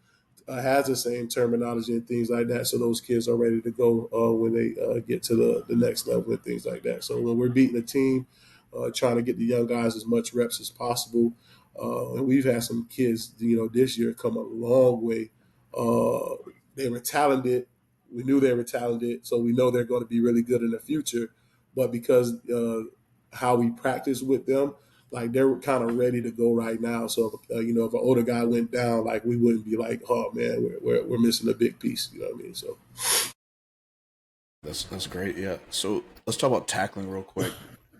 has the same terminology and things like that. So those kids are ready to go when they get to the next level and things like that. So when we're beating a team, trying to get the young guys as much reps as possible. And we've had some kids, this year come a long way. They were talented. We knew they were talented, so we know they're going to be really good in the future. But because how we practice with them, like they're kind of ready to go right now. So if an older guy went down, like we wouldn't be like, oh man, we're missing a big piece. You know what I mean? So That's great. Yeah. So let's talk about tackling real quick.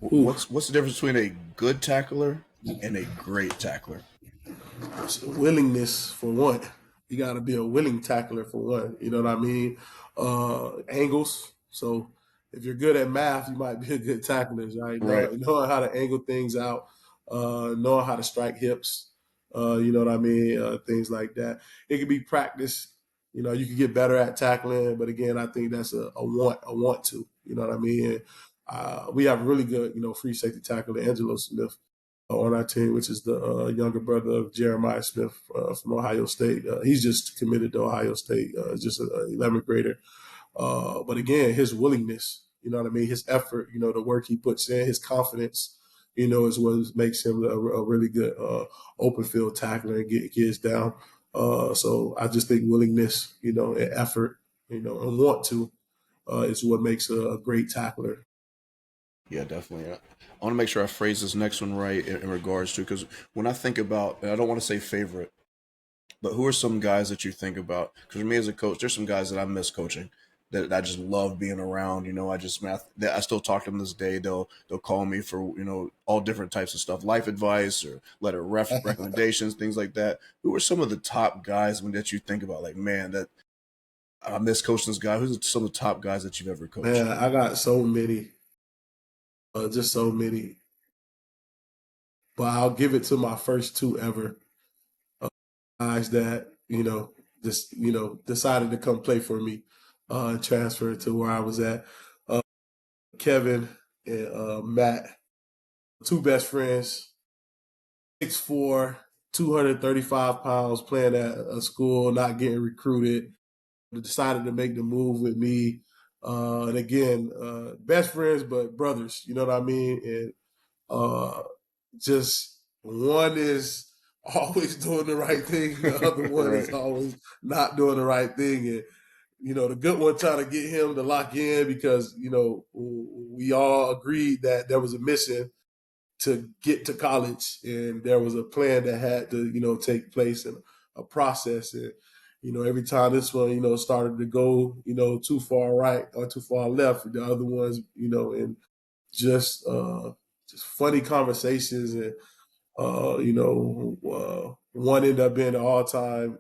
ooh, What's the difference between a good tackler and a great tackler? willingness for one. You got to be a willing tackler for one. You know what I mean? Angles. So if you're good at math, you might be a good tackler, right? Right. Knowing how to angle things out, knowing how to strike hips. You know what I mean? Things like that. It can be practice. You can get better at tackling, but again, I think that's a want to. You know what I mean? And, we have a really good, free safety tackler, Angelo Smith on our team, which is the younger brother of Jeremiah Smith from Ohio State. He's just committed to Ohio State, just an 11th grader. But again, his willingness, you know what I mean, his effort, the work he puts in, his confidence, is what makes him a really good open field tackler and get kids down. So I just think willingness, and effort, and want to is what makes a great tackler. Yeah, definitely. I want to make sure I phrase this next one right in regards to, because when I think about, and I don't want to say favorite, but who are some guys that you think about? Because for me as a coach, there's some guys that I miss coaching that I just love being around. I just man, I still talk to them this day. They'll call me for all different types of stuff, life advice or letter recommendations, things like that. Who are some of the top guys that you think about? Like, man, that I miss coaching this guy. Who's some of the top guys that you've ever Man, coached? I got so many, just so many. But I'll give it to my first two ever guys that just decided to come play for me and transfer to where I was at. Uh, Kevin and Matt, two best friends, 6'4", 235 pounds, playing at a school, not getting recruited. Decided to make the move with me. And again, best friends, but brothers. You know what I mean? And uh, just one is always doing the right thing, the other one is Right. always not doing the right thing. And the good one trying to get him to lock in because we all agreed that there was a mission to get to college, and there was a plan that had to take place and a process. And every time this one started to go too far right or too far left, the other ones and just funny conversations. And one ended up being an all-time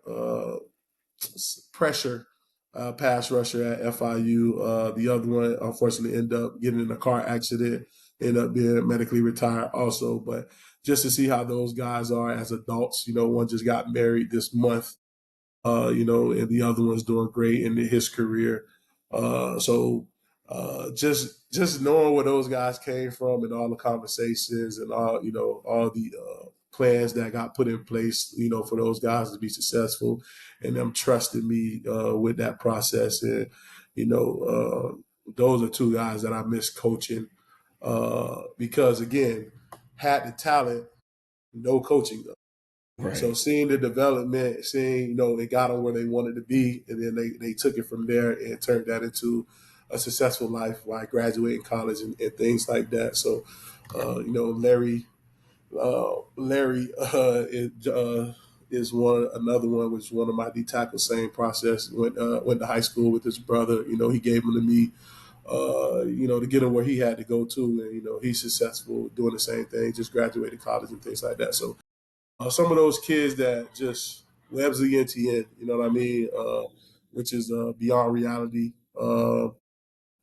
pressure pass rusher at FIU. The other one, unfortunately, ended up getting in a car accident, ended up being medically retired also. But just to see how those guys are as adults, one just got married this month, and the other one's doing great in his career. So just knowing where those guys came from and all the conversations and all the plans that got put in place, for those guys to be successful, and them trusting me with that process. And those are two guys that I miss coaching because again, had the talent, no coaching. So Right. seeing the development, seeing it got them where they wanted to be, and then they took it from there and turned that into a successful life while graduating college and things like that. So, Larry, is another one, which one of my D tackles, same process. Went to high school with his brother. He gave him to me. To get him where he had to go to, and he's successful doing the same thing. Just graduated college and things like that. So some of those kids that just Websley NTN, you know what I mean, which is beyond reality.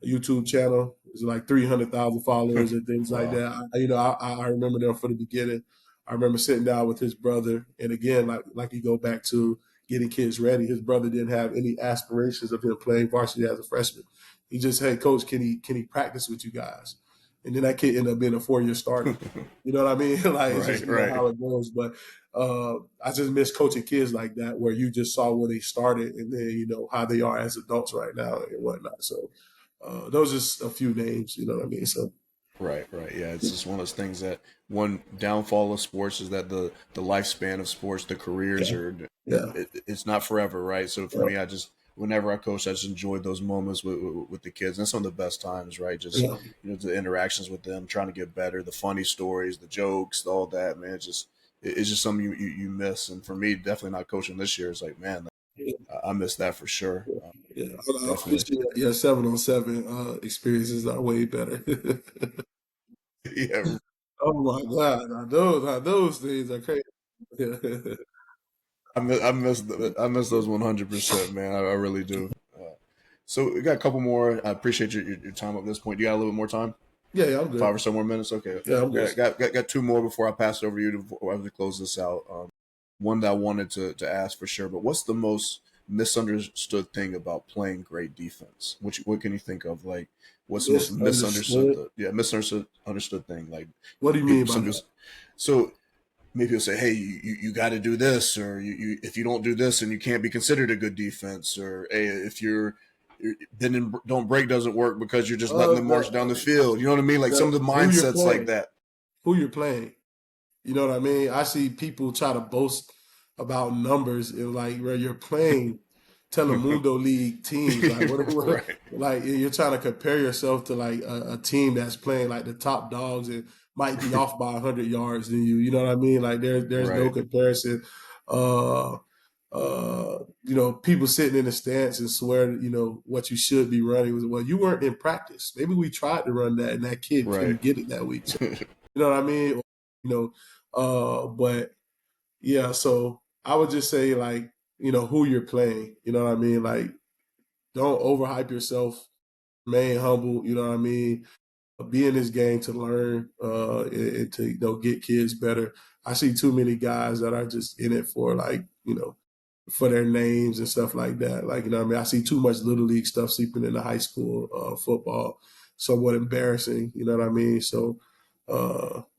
YouTube channel. It's like 300,000 followers and things like Wow. that. I remember them from the beginning. I remember sitting down with his brother, and again, like you go back to getting kids ready. His brother didn't have any aspirations of him playing varsity as a freshman. He just, hey, coach, can he practice with you guys? And then that kid ended up being a 4-year starter. You know what I mean? Like it's just Right, right. how it goes. But I just miss coaching kids like that, where you just saw where they started, and then how they are as adults right now and whatnot. So those are just a few names, you know what I mean? So Right, right. Yeah, it's just one of those things that one downfall of sports is that the lifespan of sports, the careers yeah, are yeah, it's not forever, right? So for yeah, me, I just whenever I coach, I just enjoyed those moments with the kids. And that's some of the best times, right? Just yeah, the interactions with them, trying to get better, the funny stories, the jokes, all that, man. It's just something you miss. And for me, definitely not coaching this year. It's like, man, I miss that for sure. yeah. Definitely. Obviously, yeah, 7-on-7 experiences are way better. Yeah, Oh my God, now those things are crazy. I miss those 100%, man. I really do. So we got a couple more. I appreciate your time at this point. You got a little bit more time? Yeah, yeah, I'm Five good. or so more minutes? Okay. Yeah, I'm good. Got two more before I pass it over to you to close this out. One that I wanted to ask for sure, but what's the most misunderstood thing about playing great defense? What can you think of? Like, what's the most misunderstood? Misunderstood. Misunderstood thing. Like, What do you mean by some that? just so maybe you'll say, hey, you got to do this, or if you don't do this, and you can't be considered a good defense, or hey, if you're then don't break doesn't work because you're just letting them march down the field. You know what I mean? Like some of the Who you're mindsets like playing? that. Who you're playing? You know what I mean? I see people try to boast about numbers and like where you're playing Telemundo League teams. Like what Right, like you're trying to compare yourself to like a team that's playing like the top dogs and might be off by 100 yards than you. You know what I mean? Like there's no right, comparison. Uh people sitting in the stands and swear, what you should be running was, well, you weren't in practice. Maybe we tried to run that and that kid right. couldn't get it that week. So, you know what I mean? You but yeah, so I would just say like, who you're playing, you know what I mean? Like don't overhype yourself, remain humble, you know what I mean? Be in this game to learn and to get kids better. I see too many guys that are just in it for like, for their names and stuff like that. Like, you know what I mean? I see too much little league stuff seeping into high school football, somewhat embarrassing, you know what I mean? So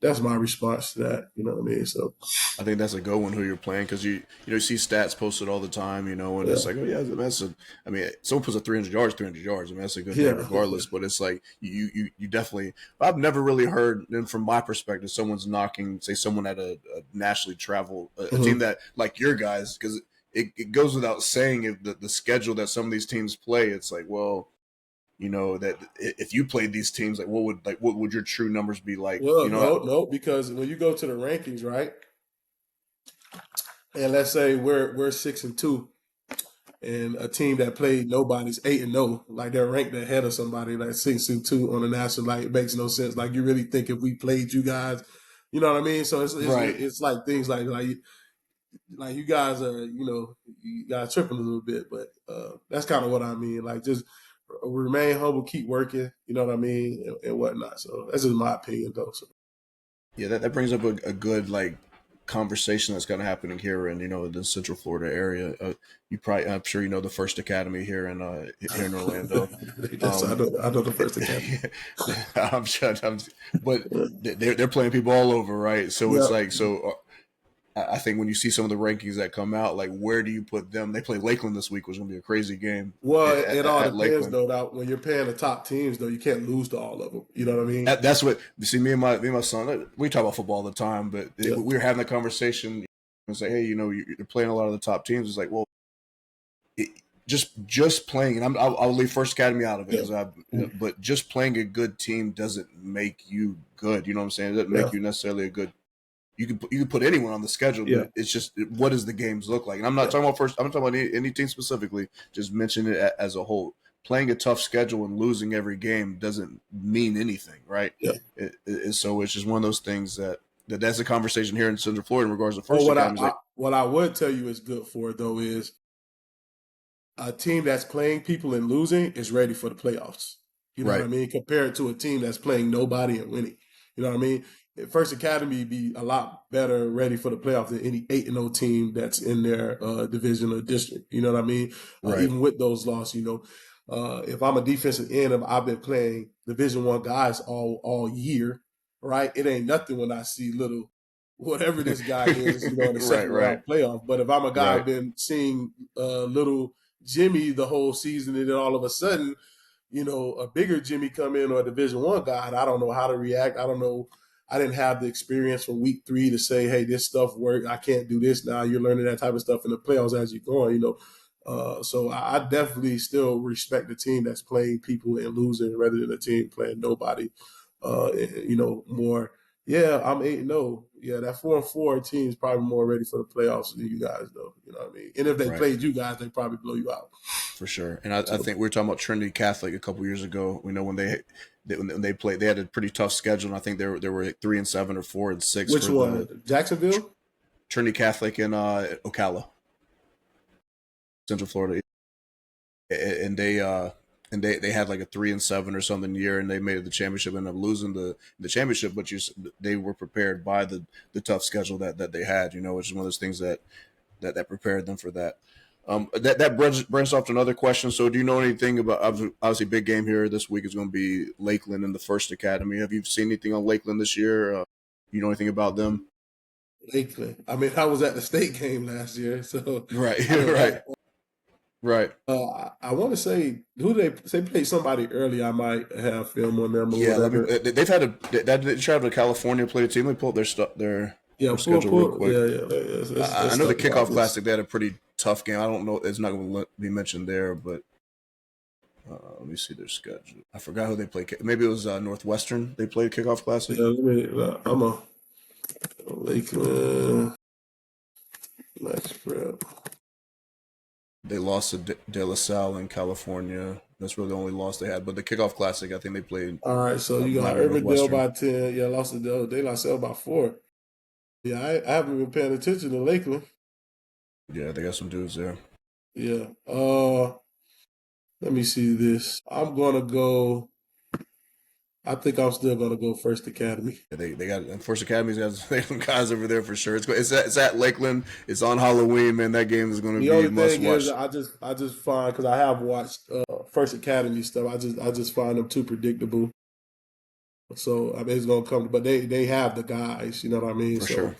that's my response to that, you know what I mean? So I think that's a good one who you're playing because you see stats posted all the time, and yeah. it's like, oh yeah, that's a. I mean, someone puts a 300 yards, 300 yards. I mean, that's a good day Yeah. regardless. But it's like you definitely. I've never really heard, and from my perspective, someone's knocking, say, someone at a nationally travel a team Mhm. that like your guys because it goes without saying if the schedule that some of these teams play, it's like, well, that if you played these teams, like what would your true numbers be like? Well, no, because when you go to the rankings, right? And let's say we're 6-2, and a team that played nobody's 8-0, like they're ranked ahead of somebody like 6-2 on the national. Like it makes no sense. Like you really think if we played you guys, you know what I mean? So Right. it's like things like you guys are, you guys tripping a little bit, but that's kind of what I mean. Like just remain humble, keep working, you know what I mean, and whatnot. So that's just my opinion, though. So Yeah, that brings up a good like conversation that's kind of happening here in the Central Florida area. I'm sure you know the First Academy here in Orlando. yes, I Um, know. I know the first academy. I'm sure, but they're playing people all over, right? So it's Yeah. like I think when you see some of the rankings that come out, like where do you put them? They play Lakeland this week, which is going to be a crazy game Well, it all at depends Lakeland. though. That when you're paying the top teams, though, you can't lose to all of them. You know what I mean? That's what you see. Me and my son, we talk about football all the time, but Yeah. we were having a conversation and say, hey, you're playing a lot of the top teams. It's like, well, it, just playing, and I'll leave First Academy out of it Yeah. because Mm. but just playing a good team doesn't make you good. You know what I'm saying? It doesn't Yeah. make you necessarily a good you can put anyone on the schedule, Yeah. but it's just what does the games look like? And I'm not talking about first. I'm not talking about any team specifically. Just mention it as a whole. Playing a tough schedule and losing every game doesn't mean anything, right? Yeah. So it's just one of those things that's a conversation here in Central Florida in regards to Well, first academies. Like, what I would tell you is good for though is a team that's playing people and losing is ready for the playoffs. You know what right, I mean? Compared to a team that's playing nobody and winning. You know what I mean? First Academy be a lot better ready for the playoffs than any 8-0 team that's in their division or district. You know what I mean? right, Even with those losses, if I'm a defensive end, I've been playing Division One guys all year, right? It ain't nothing when I see little whatever this guy is, in the right, second right, round playoff. But if I'm a guy right, I've been seeing little Jimmy the whole season, and then all of a sudden, a bigger Jimmy come in or a Division One guy, and I don't know how to react. I don't know. I didn't have the experience from week 3 to say, "Hey, this stuff worked. I can't do this now." You're learning that type of stuff in the playoffs as you go on. So I definitely still respect the team that's playing people and losing rather than a team playing nobody. More. Yeah, I'm 8-0. Yeah, that 4-4 team is probably more ready for the playoffs than you guys, though. You know what I mean? And if they right. played you guys, they probably blow you out. For sure. And I So think we were talking about Trinity Catholic a couple years ago. We know when they played, they had a pretty tough schedule. And I think they were 3-7 or 4-6 which for the one? Jacksonville? Trinity Catholic in Ocala, Central Florida, and they had like a 3-7 or something year, and they made it the championship, and ended up losing the championship. But they were prepared by the tough schedule that they had. Which is one of those things that prepared them for that. That branches off to another question. So, do you know anything about, obviously big game here this week is going to be Lakeland in the First Academy? Have you seen anything on Lakeland this year? You know anything about them? Lakeland. I mean, I was at the state game last year, so Right, I know right, that. right. I want to say who they played somebody early. I might have film on them or Yeah, let me. whatever. They've had they traveled to California, played a team. Let me pull up Yeah, their schedule real quick. yeah, yeah. Let's I know the talk about kickoff this. classic. They had a pretty tough game. I don't know. It's not going to be mentioned there, but let me see their schedule. I forgot who they played. Maybe it was Northwestern. They played kickoff classic. Yeah, let me. I'm a Lakeland Max Prep. They lost to De La Salle in California. That's really the only loss they had. But the kickoff classic, I think they played All right, so you got Miami Urbandale Northwestern. by 10. Yeah, lost to De La Salle by 4. Yeah, I haven't been paying attention to Lakeland. Yeah, they got some dudes there. Yeah. Let me see this. I'm gonna go. I think I'm still gonna go First Academy. Yeah, they got First Academy's got some guys over there for sure. It's at Lakeland. It's on Halloween, man. That game is going to The be only must thing is, watch. I just find because I have watched First Academy stuff. I just find them too predictable. So I mean, it's gonna come, but they have the guys. You know what I mean? For sure.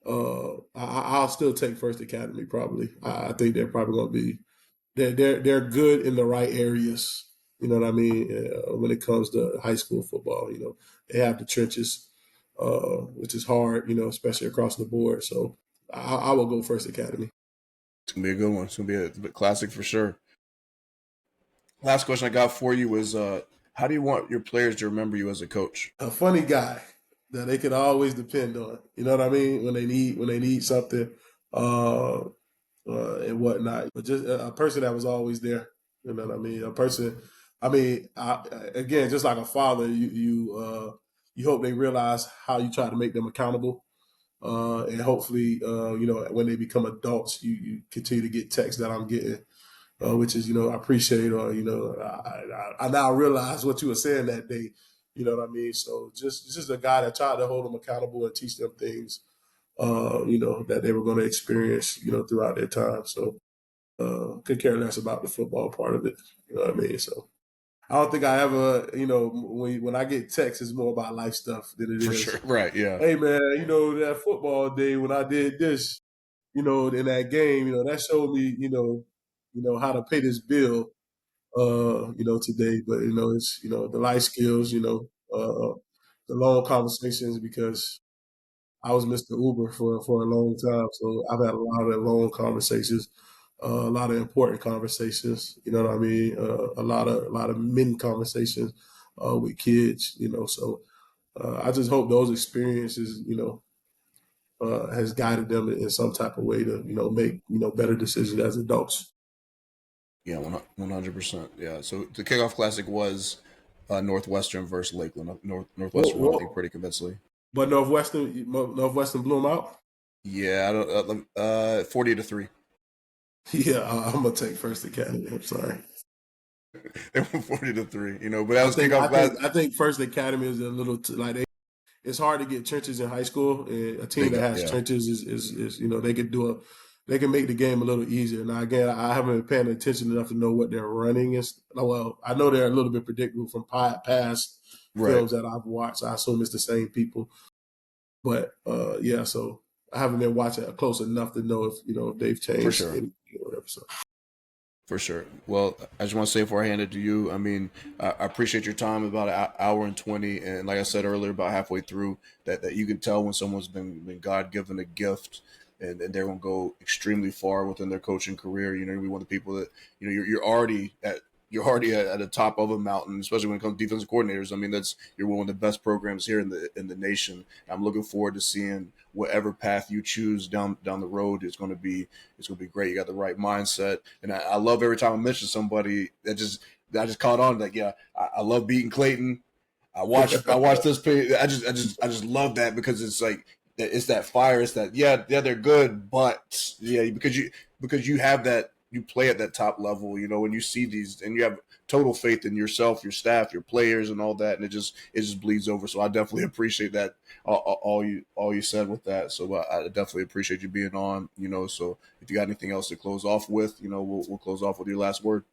So I'll still take First Academy probably. I think they're probably gonna be they're good in the right areas. You know what I mean? When it comes to high school football, they have the trenches, which is hard. Especially across the board. So I will go First Academy. It's gonna be a good one. It's gonna be a classic for sure. Last question I got for you is, how do you want your players to remember you as a coach? A funny guy that they can always depend on. You know what I mean? When they need something, uh, and whatnot. But just a person that was always there. You know what I mean? A person. I mean, again, just like a father, you hope they realize how you try to make them accountable. And hopefully, when they become adults, you continue to get texts that I'm getting, which is, I appreciate, or, I now realize what you were saying that day. You know what I mean? So just a guy that tried to hold them accountable and teach them things, that they were going to experience, throughout their time. So could care less about the football part of it. You know what I mean? So I don't think I ever, when I get texts, it's more about life stuff than it For sure. is. Right. Yeah. Hey man, that football day when I did this, in that game, that showed me, how to pay this bill, today. But it's the life skills, the long conversations because I was Mr. Uber for a long time, so I've had a lot of long conversations, a lot of important conversations. You know what I mean? A lot of men conversations with kids. So I just hope those experiences, has guided them in some type of way to make better decisions as adults. Yeah, 100%. Yeah. So the kickoff classic was Northwestern versus Lakeland. Northwestern won, I think, Well, pretty convincingly. but Northwestern blew them out. Yeah, I don't, 40-3. Yeah, I'm gonna take First Academy. I'm sorry. They won 40-3. But that was kickoff I class. think I think First Academy is a little like it's hard to get trenches in high school. And a They team that got has yeah, trenches is they can make the game a little easier. Now again, I haven't been paying attention enough to know what they're running. Well, I know they're a little bit predictable from past right, films that I've watched. I assume it's the same people, but yeah. So I haven't been watching it close enough to know if they've for changed sure. anything or whatever. So For sure. Well, I just want to say before I hand it to you, I mean, I appreciate your time, about an hour and 20. And like I said earlier, about halfway through, that you can tell when someone's been God given a gift, and they're going to go extremely far within their coaching career. You're one of the people that, you're already at the top of a mountain, especially when it comes to defensive coordinators. I mean, you're one of the best programs here in the nation. I'm looking forward to seeing whatever path you choose down the road. It's gonna be great. You got the right mindset, and I love every time I mention somebody that I just caught on. Like, yeah, I love beating Clayton. I watch this page. I just love that, because it's like it's that fire. It's that, yeah, they're good, but yeah, because you have that, you play at that top level, when you see these, and you have total faith in yourself, your staff, your players, and all that, and it just bleeds over. So I definitely appreciate that, all you said with that. So I definitely appreciate you being on. So if you got anything else to close off with, we'll close off with your last word.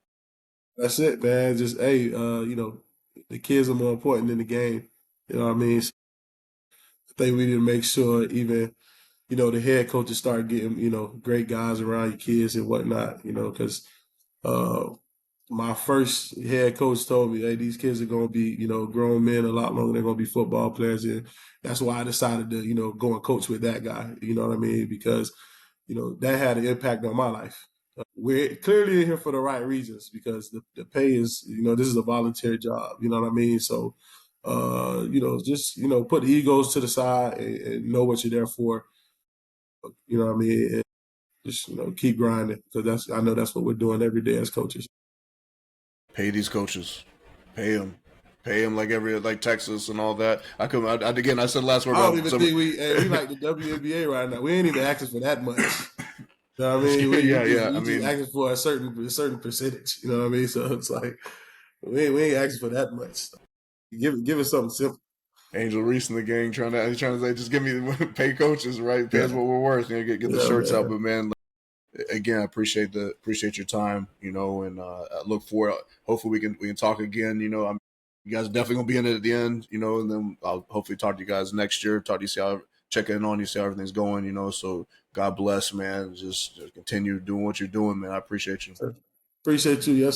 that's it, man. Just hey, the kids are more important than the game. You know what I mean? So I think we need to make sure even the head coaches start getting great guys around your kids and whatnot. Because uh, my first head coach told me, "Hey, these kids are going to be grown men a lot longer. They're going to be football players." And that's why I decided to go and coach with that guy. You know what I mean? Because that had an impact on my life. We're clearly here for the right reasons because the pay is, this is a volunteer job. You know what I mean? So, just, put the egos to the side and know what you're there for. You know what I mean? And just, keep grinding because I know that's what we're doing every day as coaches. Pay these coaches, pay them like Texas and all that. Again, I said last word I don't about even some. think we like the WNBA right now. We ain't even asking for that much. You know what I mean? We Yeah, just yeah. I we just mean, asking for a certain percentage. You know what I mean? So it's like we ain't asking for that much. Give us something simple. Angel Reese in the gang trying to say, just give me pay coaches, right? Pay us Yeah, what we're worth. Get the yeah, shirts out. man. But man, again, I appreciate your time. And I look forward. Hopefully, we can talk again. You guys are definitely gonna be in it at the end. And then I'll hopefully talk to you guys next year. Talk to you, check in on you, see how everything's going. So God bless, man. Just continue doing what you're doing, man. I appreciate you. Appreciate you. Yes, sir.